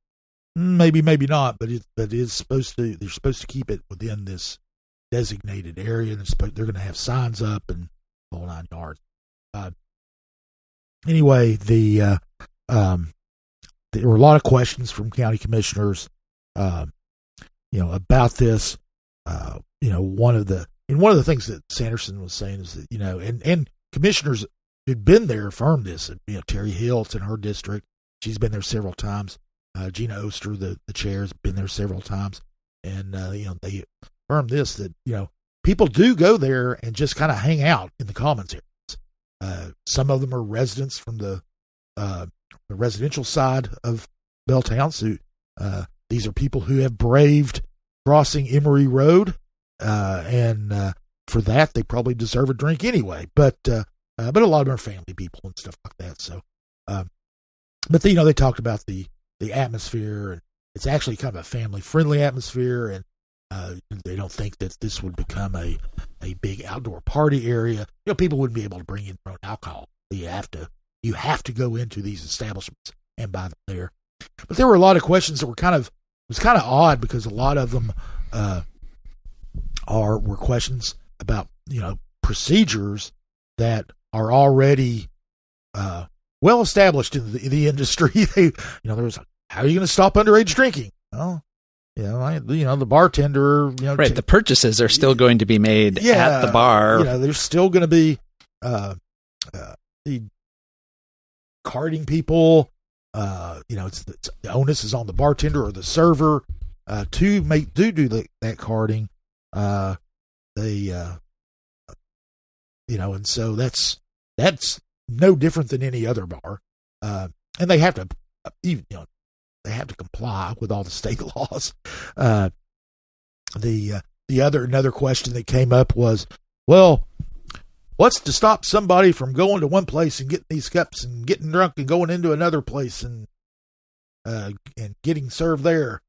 maybe not, but they're supposed to keep it within this designated area, and they're going to have signs up and the whole 9 yards. Anyway, there were a lot of questions from county commissioners, about this. One of the things that Sanderson was saying is that and commissioners who'd been there affirmed this. Terry Hill, it's in her district. She's been there several times. Gina Oster, the chair, has been there several times, and they affirmed this, that people do go there and just kind of hang out in the Commons areas. Some of them are residents from the residential side of Belltown. So these are people who have braved crossing Emory Road, and for that they probably deserve a drink anyway. But a lot of them are family people and stuff like that. So, but they talked about the atmosphere, and it's actually kind of a family friendly atmosphere, and they don't think that this would become a big outdoor party area. People wouldn't be able to bring in their own alcohol. You have to go into these establishments and buy them there. But there were a lot of questions that it was kind of odd, because a lot of them were questions about procedures that are already well established in the industry. There was, how are you going to stop underage drinking? Well, the bartender, right. The purchases are still going to be made at the bar. There's still going to be the carding people. It's the onus is on the bartender or the server to do that carding. And so that's no different than any other bar. And they have to they have to comply with all the state laws. Another question that came up was, well, what's to stop somebody from going to one place and getting these cups and getting drunk and going into another place and getting served there?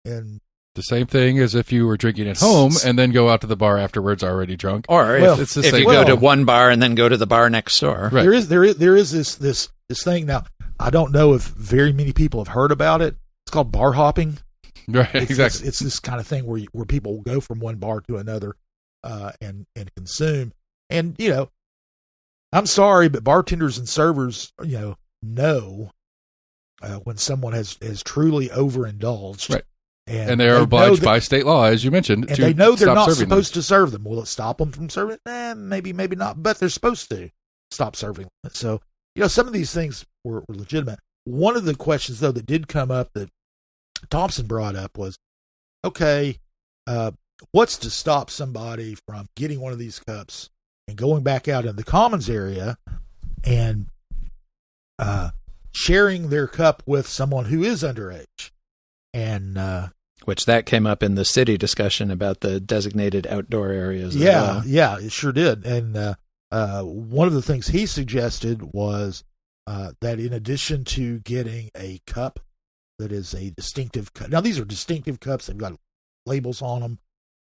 And the same thing as if you were drinking at home and then go out to the bar afterwards already drunk. Or if you go to one bar and then go to the bar next door. Right. There is this thing. Now, I don't know if very many people have heard about it. It's called bar hopping. Right, exactly. It's this kind of thing where people go from one bar to another and consume. And I'm sorry, but bartenders and servers know when someone has truly overindulged. Right. And they are obliged by state law, as you mentioned, and to they know they're not them. supposed to serve them. Will it stop them from serving? Maybe not, but they're supposed to stop serving them. So, some of these things were legitimate. One of the questions, though, that did come up that Thompson brought up was, okay, what's to stop somebody from getting one of these cups and going back out in the Commons area and sharing their cup with someone who is underage? And which that came up in the city discussion about the designated outdoor areas. Yeah, it sure did. And one of the things he suggested was that in addition to getting a cup that is a distinctive cup, now these are distinctive cups, they've got labels on them.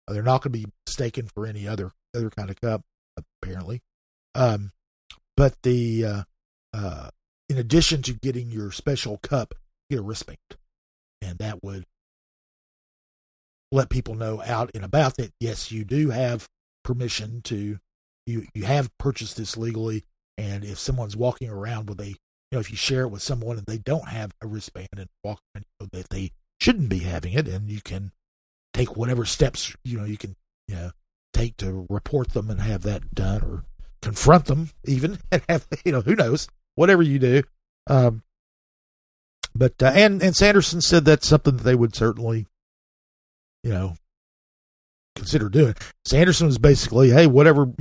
They're not going to be mistaken for any other kind of cup, apparently. But in in addition to getting your special cup, get a wristband. And that would let people know out and about that, yes, you do have permission to, you have purchased this legally. And if someone's walking around with if you share it with someone and they don't have a wristband and walk around, that they shouldn't be having it, and you can take whatever steps, you can, take to report them and have that done, or confront them even, and have, who knows, whatever you do. But and Sanderson said that's something that they would certainly, consider doing. Sanderson was basically, hey, whatever,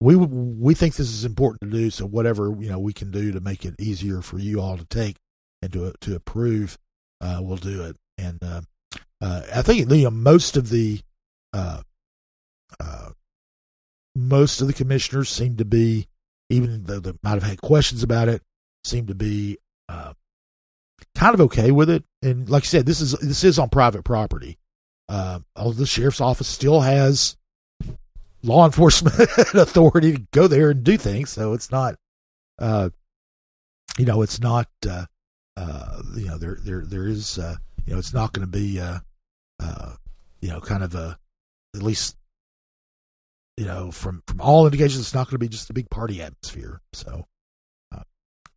we think this is important to do, so whatever we can do to make it easier for you all to take and to approve, we'll do it. And I think most of the commissioners seem to be, even though they might have had questions about it, seem to be kind of okay with it. And like I said, this is on private property. The sheriff's office still has law enforcement authority to go there and do things, so it's not, it's not, there is, it's not going to be, kind of a, at least, from all indications, it's not going to be just a big party atmosphere. So,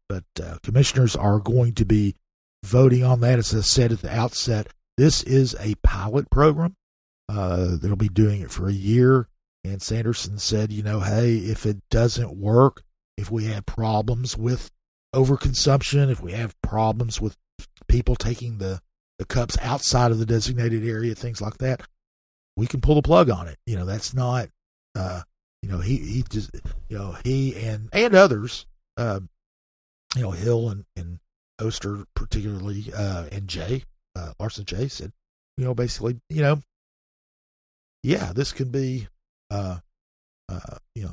but commissioners are going to be voting on that. As I said at the outset, this is a pilot program. They'll be doing it for a year. And Sanderson said, hey, if it doesn't work, if we have problems with overconsumption, if we have problems with people taking the cups outside of the designated area, things like that, we can pull the plug on it. That's not, he just, he and others, Hill and Oster particularly, and Jay, Larson Jay said, basically, yeah, this could be,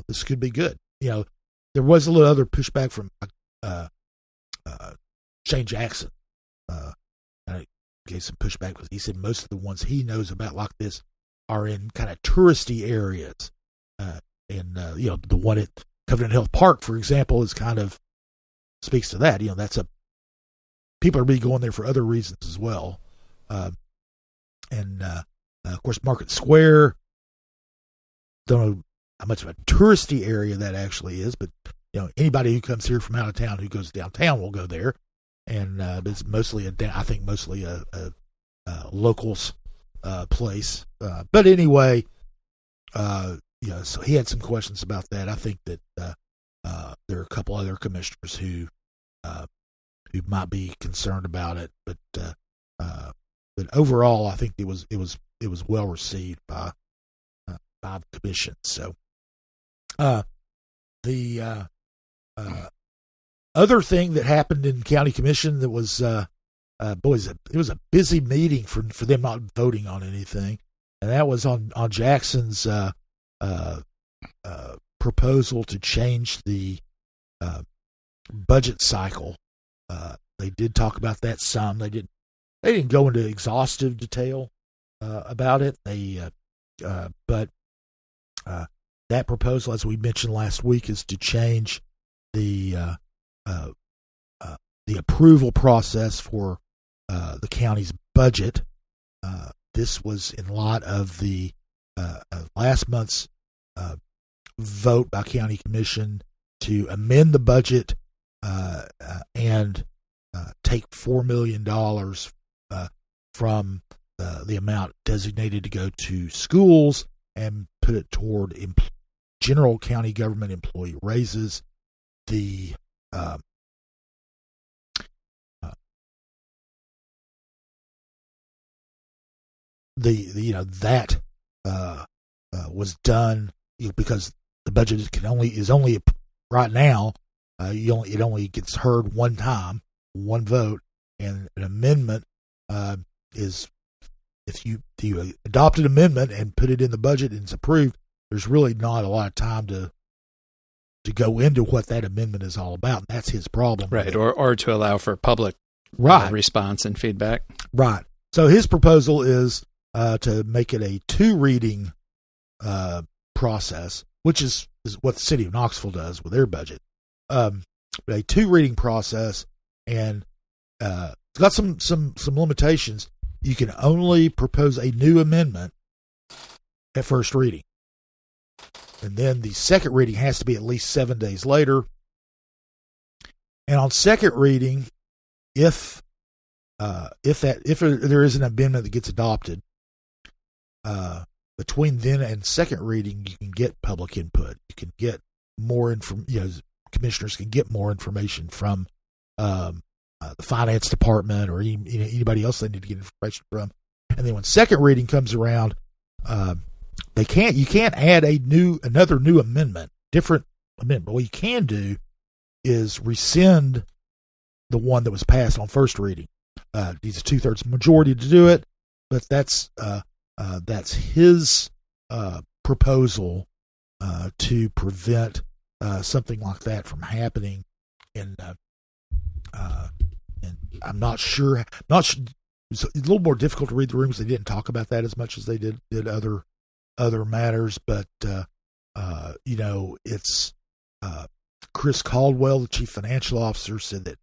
this could be good. There was a little other pushback from Shane Jackson. I gave some pushback because he said most of the ones he knows about like this are in kind of touristy areas. The one at Covenant Hill Park, for example, is kind of speaks to that. That's people are be going there for other reasons as well. Of course, Market Square, don't know how much of a touristy area that actually is, but anybody who comes here from out of town who goes downtown will go there, and it's mostly a locals place. But anyway, so he had some questions about that. I think that there are a couple other commissioners who might be concerned about it, but overall, I think it was well received by the commission. So, the other thing that happened in county commission that was, it was a busy meeting for them not voting on anything, and that was on Jackson's proposal to change the budget cycle. They did talk about that some. They didn't go into exhaustive detail about it. But that proposal, as we mentioned last week, is to change the approval process for the county's budget. This was in light of the last month's vote by county commission to amend the budget and take $4 million from the amount designated to go to schools and put it toward general county government employee raises. That was done because the budget is only right now. It only gets heard one time, one vote, and an amendment is if you adopt an amendment and put it in the budget and it's approved. There's really not a lot of time to go into what that amendment is all about. And that's his problem, right? Or to allow for public response and feedback, right? So his proposal is to make it a 2-reading process, which is what the city of Knoxville does with their budget. a 2-reading process, and it's got some limitations. You can only propose a new amendment at first reading, and then the second reading has to be at least 7 days later. And on second reading, if there is an amendment that gets adopted, between then and second reading, you can get public input. You can get more commissioners can get more information from the finance department or anybody else they need to get information from. And then when second reading comes around, you can't add another new amendment, different amendment. What you can do is rescind the one that was passed on first reading. Needs a 2/3 majority to do it, but that's his proposal to prevent something like that from happening. And I'm not sure. It's a little more difficult to read the room because they didn't talk about that as much as they did other matters. But it's Chris Caldwell, the chief financial officer, said that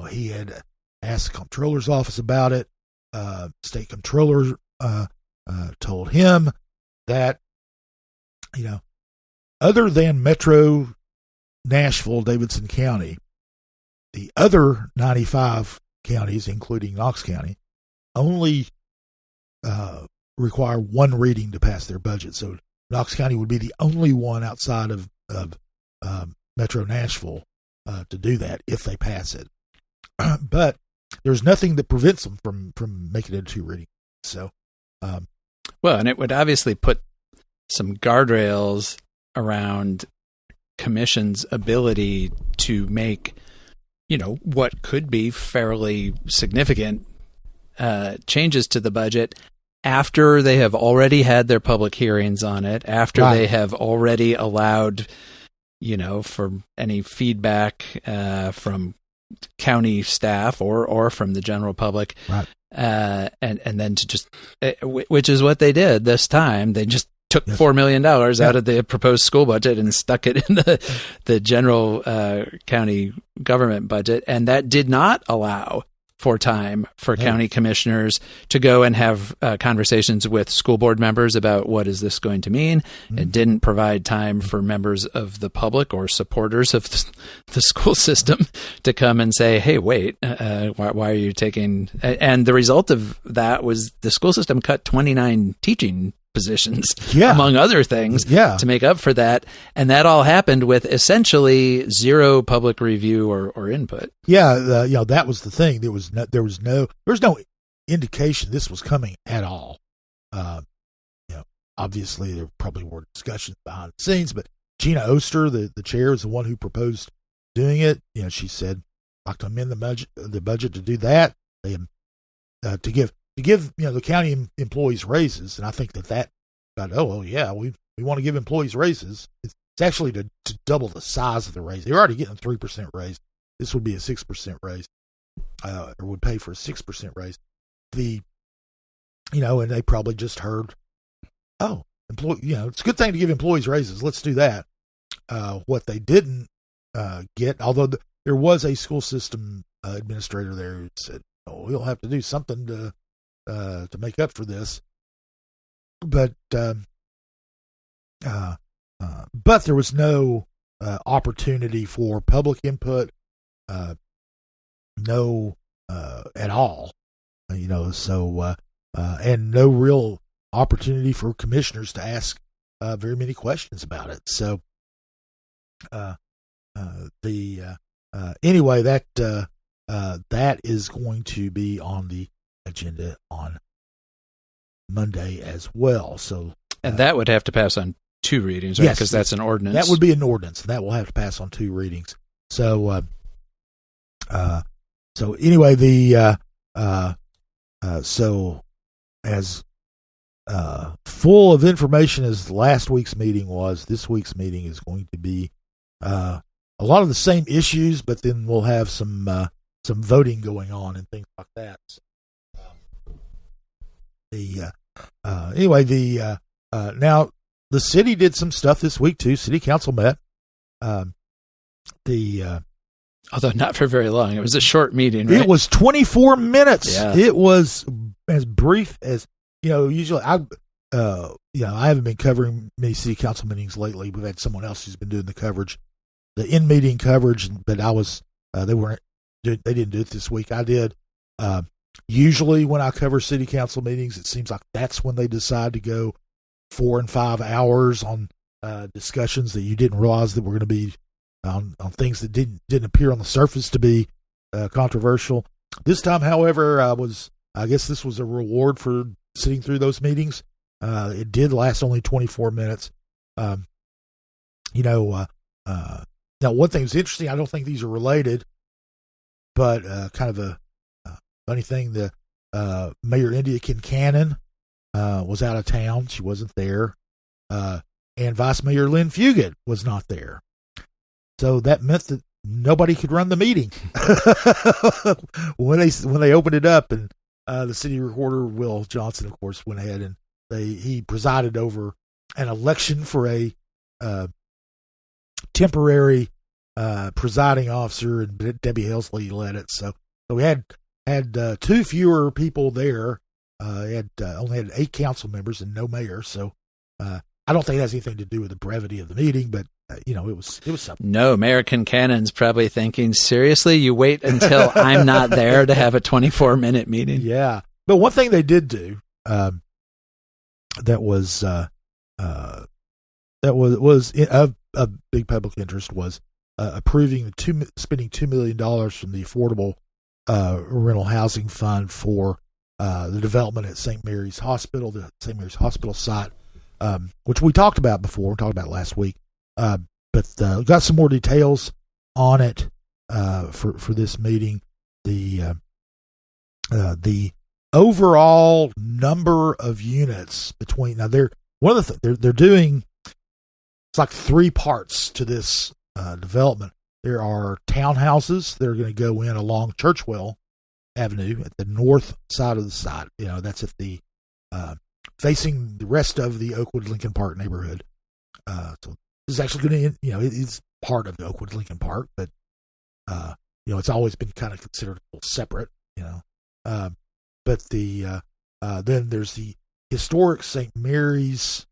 he had asked the comptroller's office about it. State comptroller told him that other than Metro Nashville, Davidson County, the other 95 counties, including Knox County, only require 1 reading to pass their budget. So Knox County would be the only one outside of Metro Nashville to do that if they pass it. But there's nothing that prevents them from making it a 2 reading. So, well, and it would obviously put some guardrails around commission's ability to make, what could be fairly significant changes to the budget after they have already had their public hearings on it, after they have already allowed, for any feedback from county staff or from the general public, right. And then to just, which is what they did this time. They just took $4 million out of the proposed school budget and stuck it in the general county government budget. And that did not allow for time for county commissioners to go and have conversations with school board members about what is this going to mean. Mm-hmm. It didn't provide time for members of the public or supporters of the school system to come and say, hey, wait, why are you taking... And the result of that was the school system cut 29 teaching positions, among other things, to make up for that. And that all happened with essentially zero public review or input. That was the thing. There was no indication this was coming at all. Obviously there probably were discussions behind the scenes, but Gina Oster, the chair, is the one who proposed doing it. She said, I'd like to amend the budget to do that. To give the county employees raises, and I think that we want to give employees raises. It's actually to double the size of the raise. They're already getting a 3% raise. This would be a 6% raise, or would pay for a 6% raise. And they probably just heard, it's a good thing to give employees raises. Let's do that. What they didn't get, although there was a school system administrator there who said, we'll have to do something to make up for this, but there was no opportunity for public input, no at all, and no real opportunity for commissioners to ask very many questions about it. So anyway, that is going to be on the agenda on Monday as well. So, and that would have to pass on 2 readings, right? Because that's an ordinance. That would be an ordinance, and that will have to pass on 2 readings. So, anyway, so as full of information as last week's meeting was, this week's meeting is going to be a lot of the same issues, but then we'll have some voting going on and things like that. Now the city did some stuff this week too. City council met. The Although not for very long. It was a short meeting, right? It was 24 minutes. Yeah. It was as brief as, usually I haven't been covering many city council meetings lately. We've had someone else who's been doing the coverage, the in-meeting coverage, but they didn't do it this week. I did. Usually when I cover city council meetings, it seems like that's when they decide to go 4 and 5 hours on discussions that you didn't realize that were going to be on things that didn't appear on the surface to be controversial. This time, however, I guess this was a reward for sitting through those meetings. It did last only 24 minutes. Now one thing that's interesting, I don't think these are related, but kind of a funny thing, the Mayor India Kincannon was out of town. She wasn't there. And Vice Mayor Lynn Fugit was not there. So that meant that nobody could run the meeting when they opened it up. And the city recorder, Will Johnson, of course, went ahead and he presided over an election for a temporary presiding officer, and Debbie Helsley led it. So we had 2 fewer people there. Only had 8 council members and no mayor. So I don't think it has anything to do with the brevity of the meeting, but it was something. No, Mayor Kincannon's probably thinking, seriously, you wait until I'm not there to have a 24-minute meeting? Yeah. But one thing they did do that was of big public interest was approving spending $2 million from the Affordable Rental Housing Fund for the development at St. Mary's Hospital, the St. Mary's Hospital site, which we talked about before. We talked about last week. But got some more details on it for this meeting. The overall number of units between they're doing, it's like 3 parts to this development. There are townhouses that are going to go in along Churchwell Avenue at the north side of the site. That's at the facing the rest of the Oakwood Lincoln Park neighborhood. So this is actually going to, it's part of the Oakwood Lincoln Park, but it's always been kind of considered a little separate. But then there's the historic St. Mary's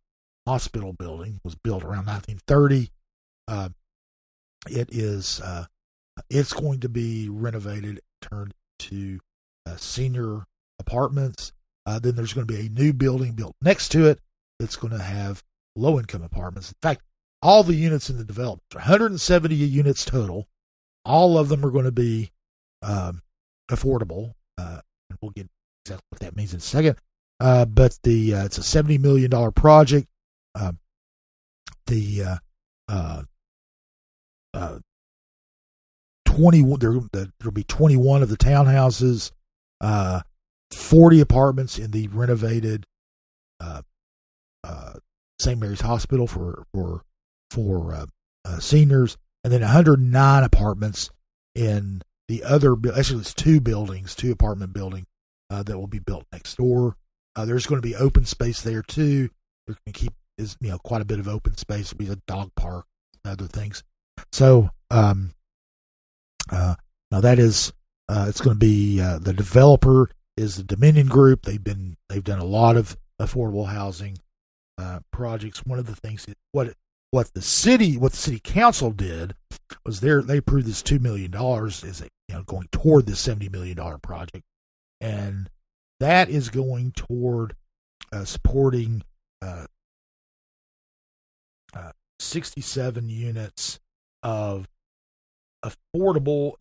Hospital building, was built around 1930. It's going to be renovated, turned into senior apartments. Then there's going to be a new building built next to it that's going to have low-income apartments. In fact, all the units in the development, 170 units total, all of them are going to be affordable. And we'll get exactly what that means in a second. But it's a $70 million project. There'll be 21 of the townhouses, 40 apartments in the renovated St. Mary's Hospital for seniors, and then 109 apartments in the other. Actually, it's 2 apartment buildings that will be built next door. There's going to be open space there too. They're going to keep quite a bit of open space. It'll be a dog park, and other things. So now that is it's going to be the developer is the Dominion Group. They've done a lot of affordable housing projects. One of the things that what the city council did was they approved this $2 million as going toward this $70 million project, and that is going toward supporting 67 units of affordable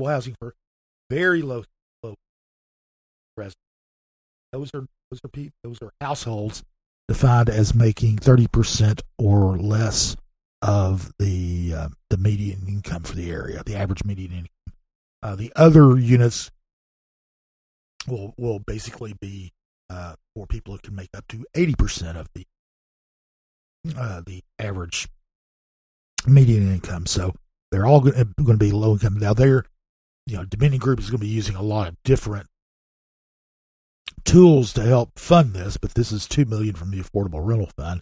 housing for very low residents. Those are households defined as making 30% or less of the median income for the area, the average median income. The other units will basically be for people who can make up to 80% of the average median income. So they're all going to be low income. Now Dominion Group is going to be using a lot of different tools to help fund this, but this is $2 million from the Affordable Rental Fund.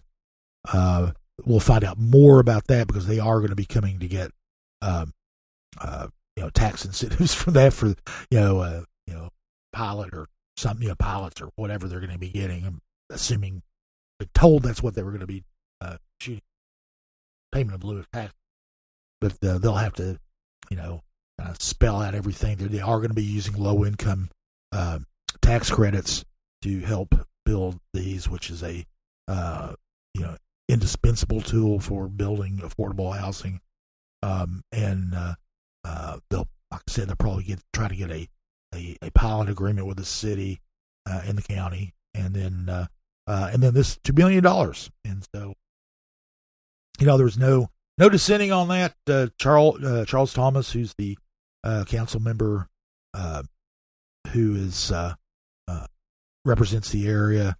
We'll find out more about that because they are going to be coming to get tax incentives for that for pilot or some pilots or whatever they're going to be getting. I'm assuming they're told that's what they were going to be shooting, payment of lieu of tax, but they'll have to spell out everything. They are going to be using low income tax credits to help build these, which is a indispensable tool for building affordable housing. And they'll, like I said, they'll probably try to get a pilot agreement with the city in the county, and then this $2 billion. And so, there's no dissenting on that. Charles Thomas, who's the council member who is represents the area,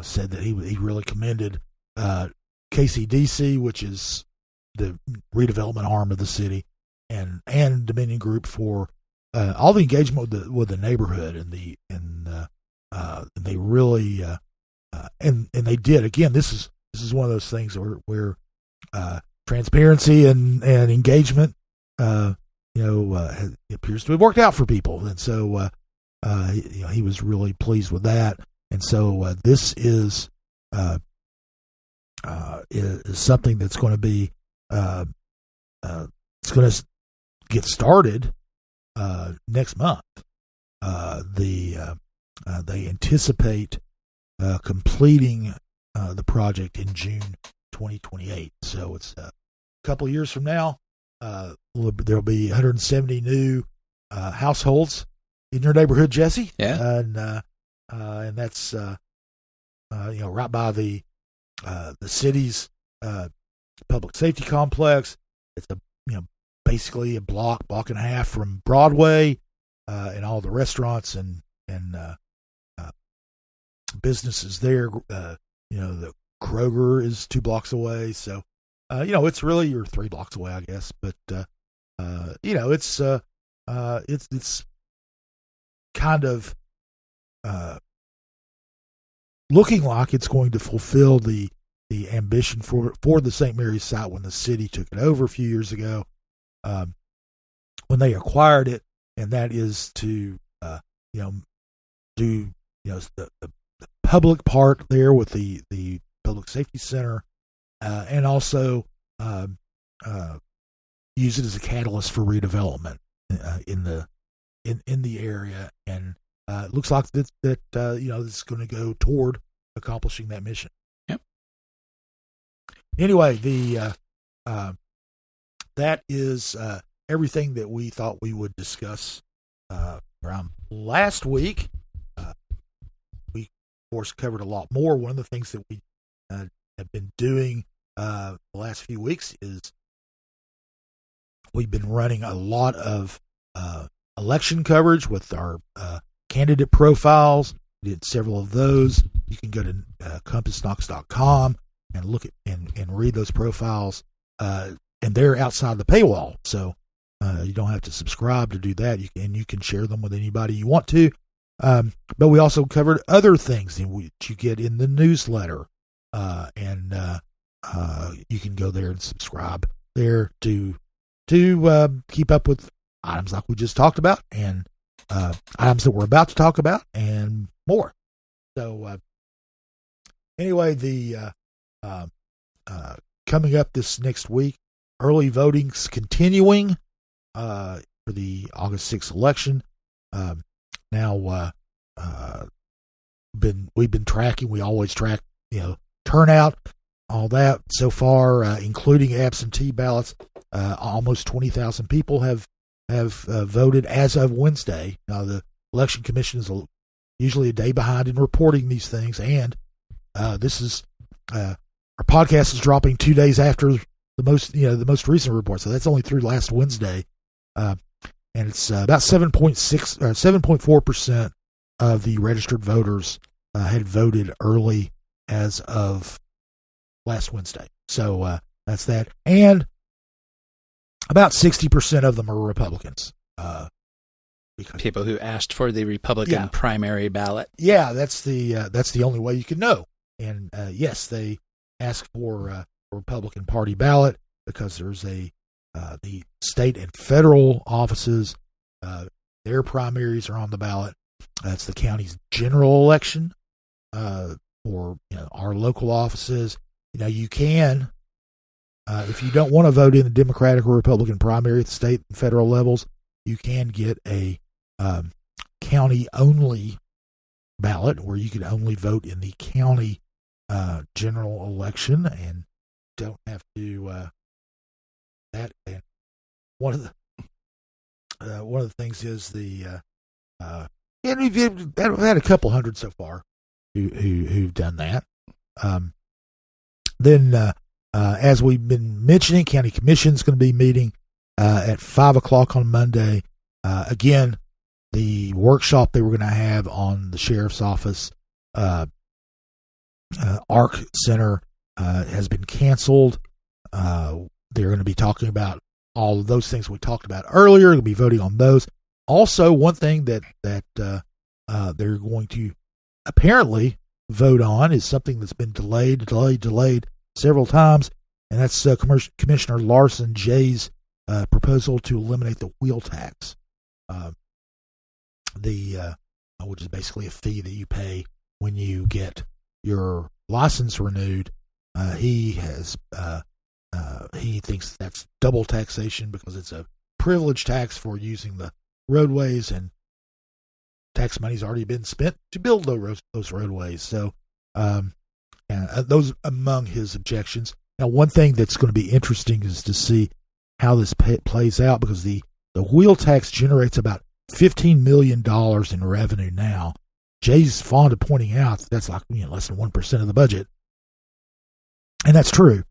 said that he really commended KCDC, which is the redevelopment arm of the city, and Dominion Group for all the engagement with the neighborhood, and they really and they did. Again, this is one of those things where transparency and engagement appears to have worked out for people, and so he was really pleased with that. And so this is something that's going to be it's going to get started next month. They anticipate completing the project in June 2028. So it's a couple of years from now. There'll be 170 new households in your neighborhood, Jesse. Yeah, and that's right by the city's public safety complex. It's basically a block and a half from Broadway, and all the restaurants and businesses there. The Kroger is 2 blocks away, so it's really you're 3 blocks away, I guess. But it's kind of looking like it's going to fulfill the ambition for the St. Mary's site when the city took it over a few years ago, when they acquired it, and that is to do the public part there with the public safety center, and also use it as a catalyst for redevelopment in the area. And it looks like that this is going to go toward accomplishing that mission. Yep. Anyway, that is everything that we thought we would discuss around last week. We, of course, covered a lot more. One of the things that we have been doing the last few weeks is we've been running a lot of election coverage with our candidate profiles. We did several of those. You can go to CompassKnox.com and look at and read those profiles, and they're outside the paywall, so you don't have to subscribe to do that. You can share them with anybody you want to. But we also covered other things which you get in the newsletter, and you can go there and subscribe there to keep up with items like we just talked about, and items that we're about to talk about, and more. So anyway, the coming up this next week, early voting's continuing for the August 6th election. We've been tracking. We always track, turnout, all that. So far, including absentee ballots, almost 20,000 people have voted as of Wednesday. Now, the Election Commission is usually a day behind in reporting these things, and this is our podcast is dropping 2 days after the most recent report. So that's only through last Wednesday, and it's about 7.4% of the registered voters had voted early as of last Wednesday. So that's that, and about 60% of them are Republicans. People who asked for the Republican primary ballot. Yeah, that's the only way you can know. And yes, they ask for a Republican Party ballot because there's a the state and federal offices, their primaries are on the ballot. That's the county's general election for our local offices. You can, if you don't want to vote in the Democratic or Republican primary at the state and federal levels, you can get a county-only ballot where you can only vote in the county general election and don't have to that. And one of the things is and we've had a couple hundred so far who've done that. Then, as we've been mentioning, County Commission's going to be meeting at 5:00 on Monday. Again, the workshop they were going to have on the sheriff's office, ARC Center, has been canceled. They're going to be talking about all of those things we talked about earlier. They'll be voting on those. Also, one thing that they're going to apparently vote on is something that's been delayed several times, and that's Commissioner Larson Jay's proposal to eliminate the wheel tax, which is basically a fee that you pay when you get your license renewed. He thinks that's double taxation because it's a privilege tax for using the roadways, and tax money's already been spent to build those roadways. So those among his objections. Now, one thing that's going to be interesting is to see how this plays out, because the wheel tax generates about $15 million in revenue now. Jay's fond of pointing out that's like less than 1% of the budget, and that's true.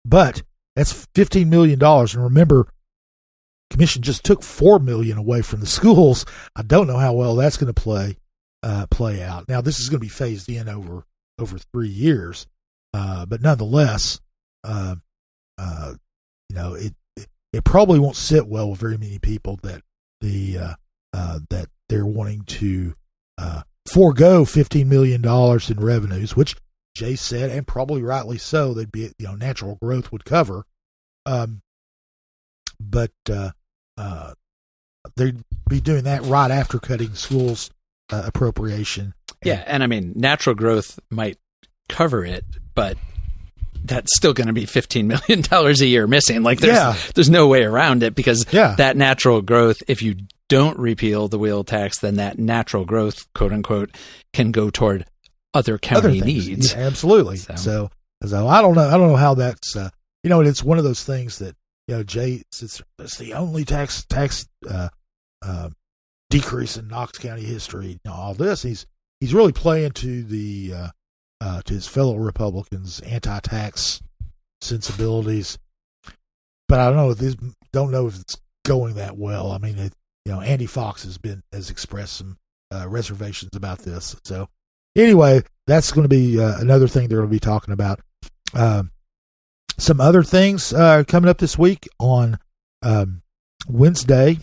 But that's $15 million, and remember, Commission just took $4 million away from the schools. I don't know how well that's going to play out. Now, this is going to be phased in over 3 years, but nonetheless, it probably won't sit well with very many people that that they're wanting to forego $15 million in revenues, which Jay said, and probably rightly so, they'd be natural growth would cover. But they'd be doing that right after cutting schools appropriation. Yeah, and I mean, natural growth might cover it, but that's still going to be $15 million a year missing. Like, there's no way around it, because that natural growth, if you don't repeal the wheel tax, then that natural growth, quote unquote, can go toward other county needs. Yeah, absolutely. So I don't know how that's it's one of those things that Jay, it's the only tax decrease in Knox County history. All this, he's really playing to to his fellow Republicans' anti-tax sensibilities. But I don't know if it's going that well. I mean, Andy Fox has expressed some reservations about this. So anyway, that's going to be another thing they're going to be talking about. Some other things coming up this week on Wednesday.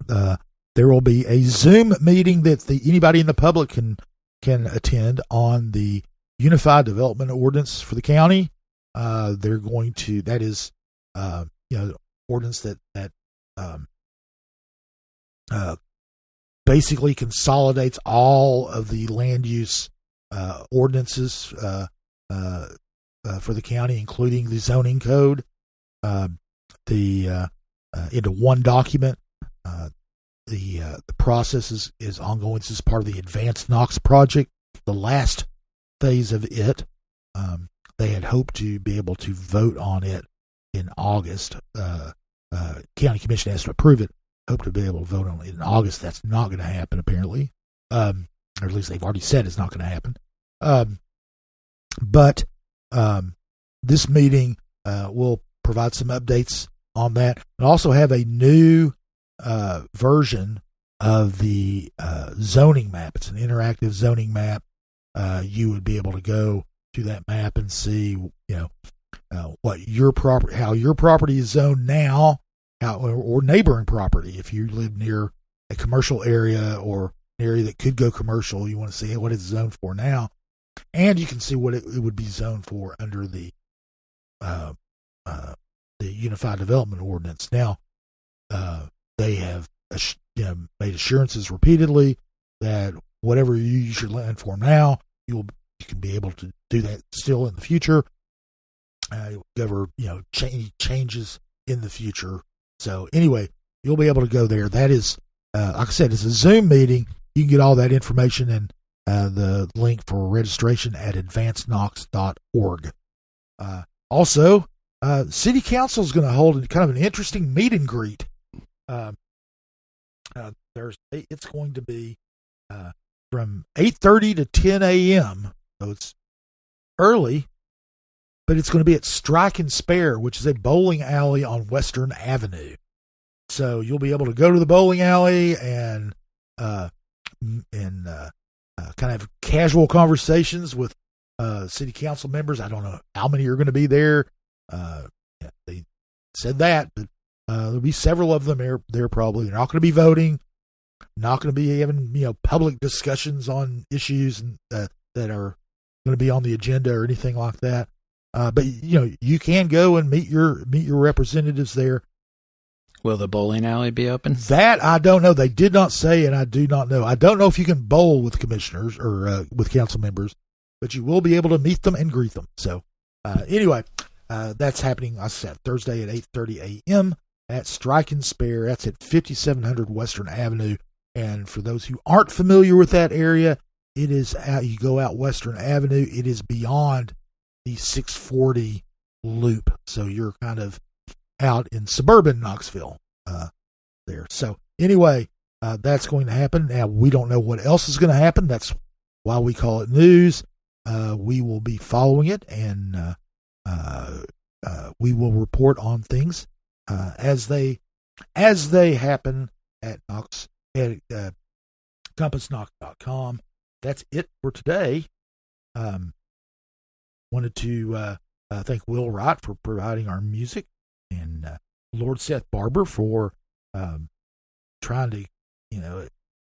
There will be a Zoom meeting that anybody in the public can attend on the Unified Development Ordinance for the county. They're going to, that is, ordinance that basically consolidates all of the land use ordinances for the county, including the zoning code, into one document. The process is ongoing. This is part of the Advanced Knox project, the last phase of it. They had hoped to be able to vote on it in August. County Commission has to approve it. Hope to be able to vote on it in August. That's not going to happen, apparently. Or at least they've already said it's not going to happen. But this meeting will provide some updates on that, and also have a new version of the zoning map. It's an interactive zoning map. You would be able to go to that map and see, what how your property is zoned now, or neighboring property. If you live near a commercial area or an area that could go commercial, you want to see what it's zoned for now, and you can see what it would be zoned for under the the Unified Development Ordinance. Now, they have made assurances repeatedly that whatever you use your land for now, you can be able to do that still in the future. Cover changes in the future. So anyway, you'll be able to go there. That is, like I said, it's a Zoom meeting. You can get all that information and the link for registration at advancedknox.org. Also, City Council is going to hold kind of an interesting meet and greet. It's going to be from 8:30 to 10 a.m. So it's early, but it's going to be at Strike and Spare, which is a bowling alley on Western Avenue. So you'll be able to go to the bowling alley and kind of have casual conversations with city council members. I don't know how many are going to be there. They said that, but there'll be several of them there probably. They're not going to be voting, not going to be having public discussions on issues that are going to be on the agenda or anything like that. But you can go and meet your representatives there. Will the bowling alley be open? That I don't know. They did not say, and I do not know. I don't know if you can bowl with commissioners or with council members, but you will be able to meet them and greet them. So anyway, that's happening, I said, Thursday at 8:30 a.m. at Strike and Spare. That's at 5700 Western Avenue. And for those who aren't familiar with that area, it is you go out Western Avenue. It is beyond the 640 loop. So you're kind of out in suburban Knoxville there. So anyway, that's going to happen. Now, we don't know what else is going to happen. That's why we call it news. We will be following it, and we will report on things as they happen at Knox at CompassKnox.com. That's it for today. Wanted to thank Will Wright for providing our music, and Lord Seth Barber for trying to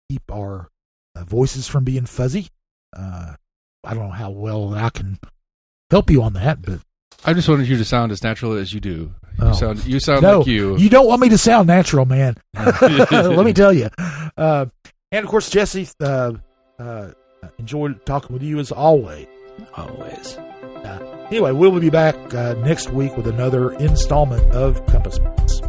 keep our voices from being fuzzy. I don't know how well I can help you on that, but I just wanted you to sound as natural as you do. You sound no, like you. You don't want me to sound natural, man. Let me tell you. And of course, Jesse, enjoyed talking with you as always. Always. Anyway, we'll be back next week with another installment of Compass Knox.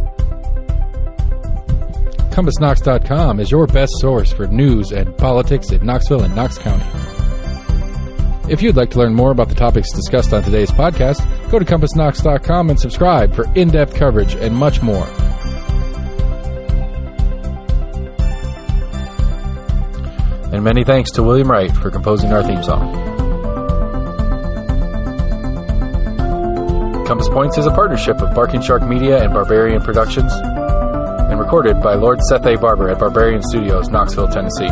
CompassKnox.com is your best source for news and politics in Knoxville and Knox County. If you'd like to learn more about the topics discussed on today's podcast, go to CompassKnox.com and subscribe for in-depth coverage and much more. And many thanks to William Wright for composing our theme song. Compass Points is a partnership of Barking Shark Media and Barbarian Productions, and recorded by Lord Seth A. Barber at Barbarian Studios, Knoxville, Tennessee.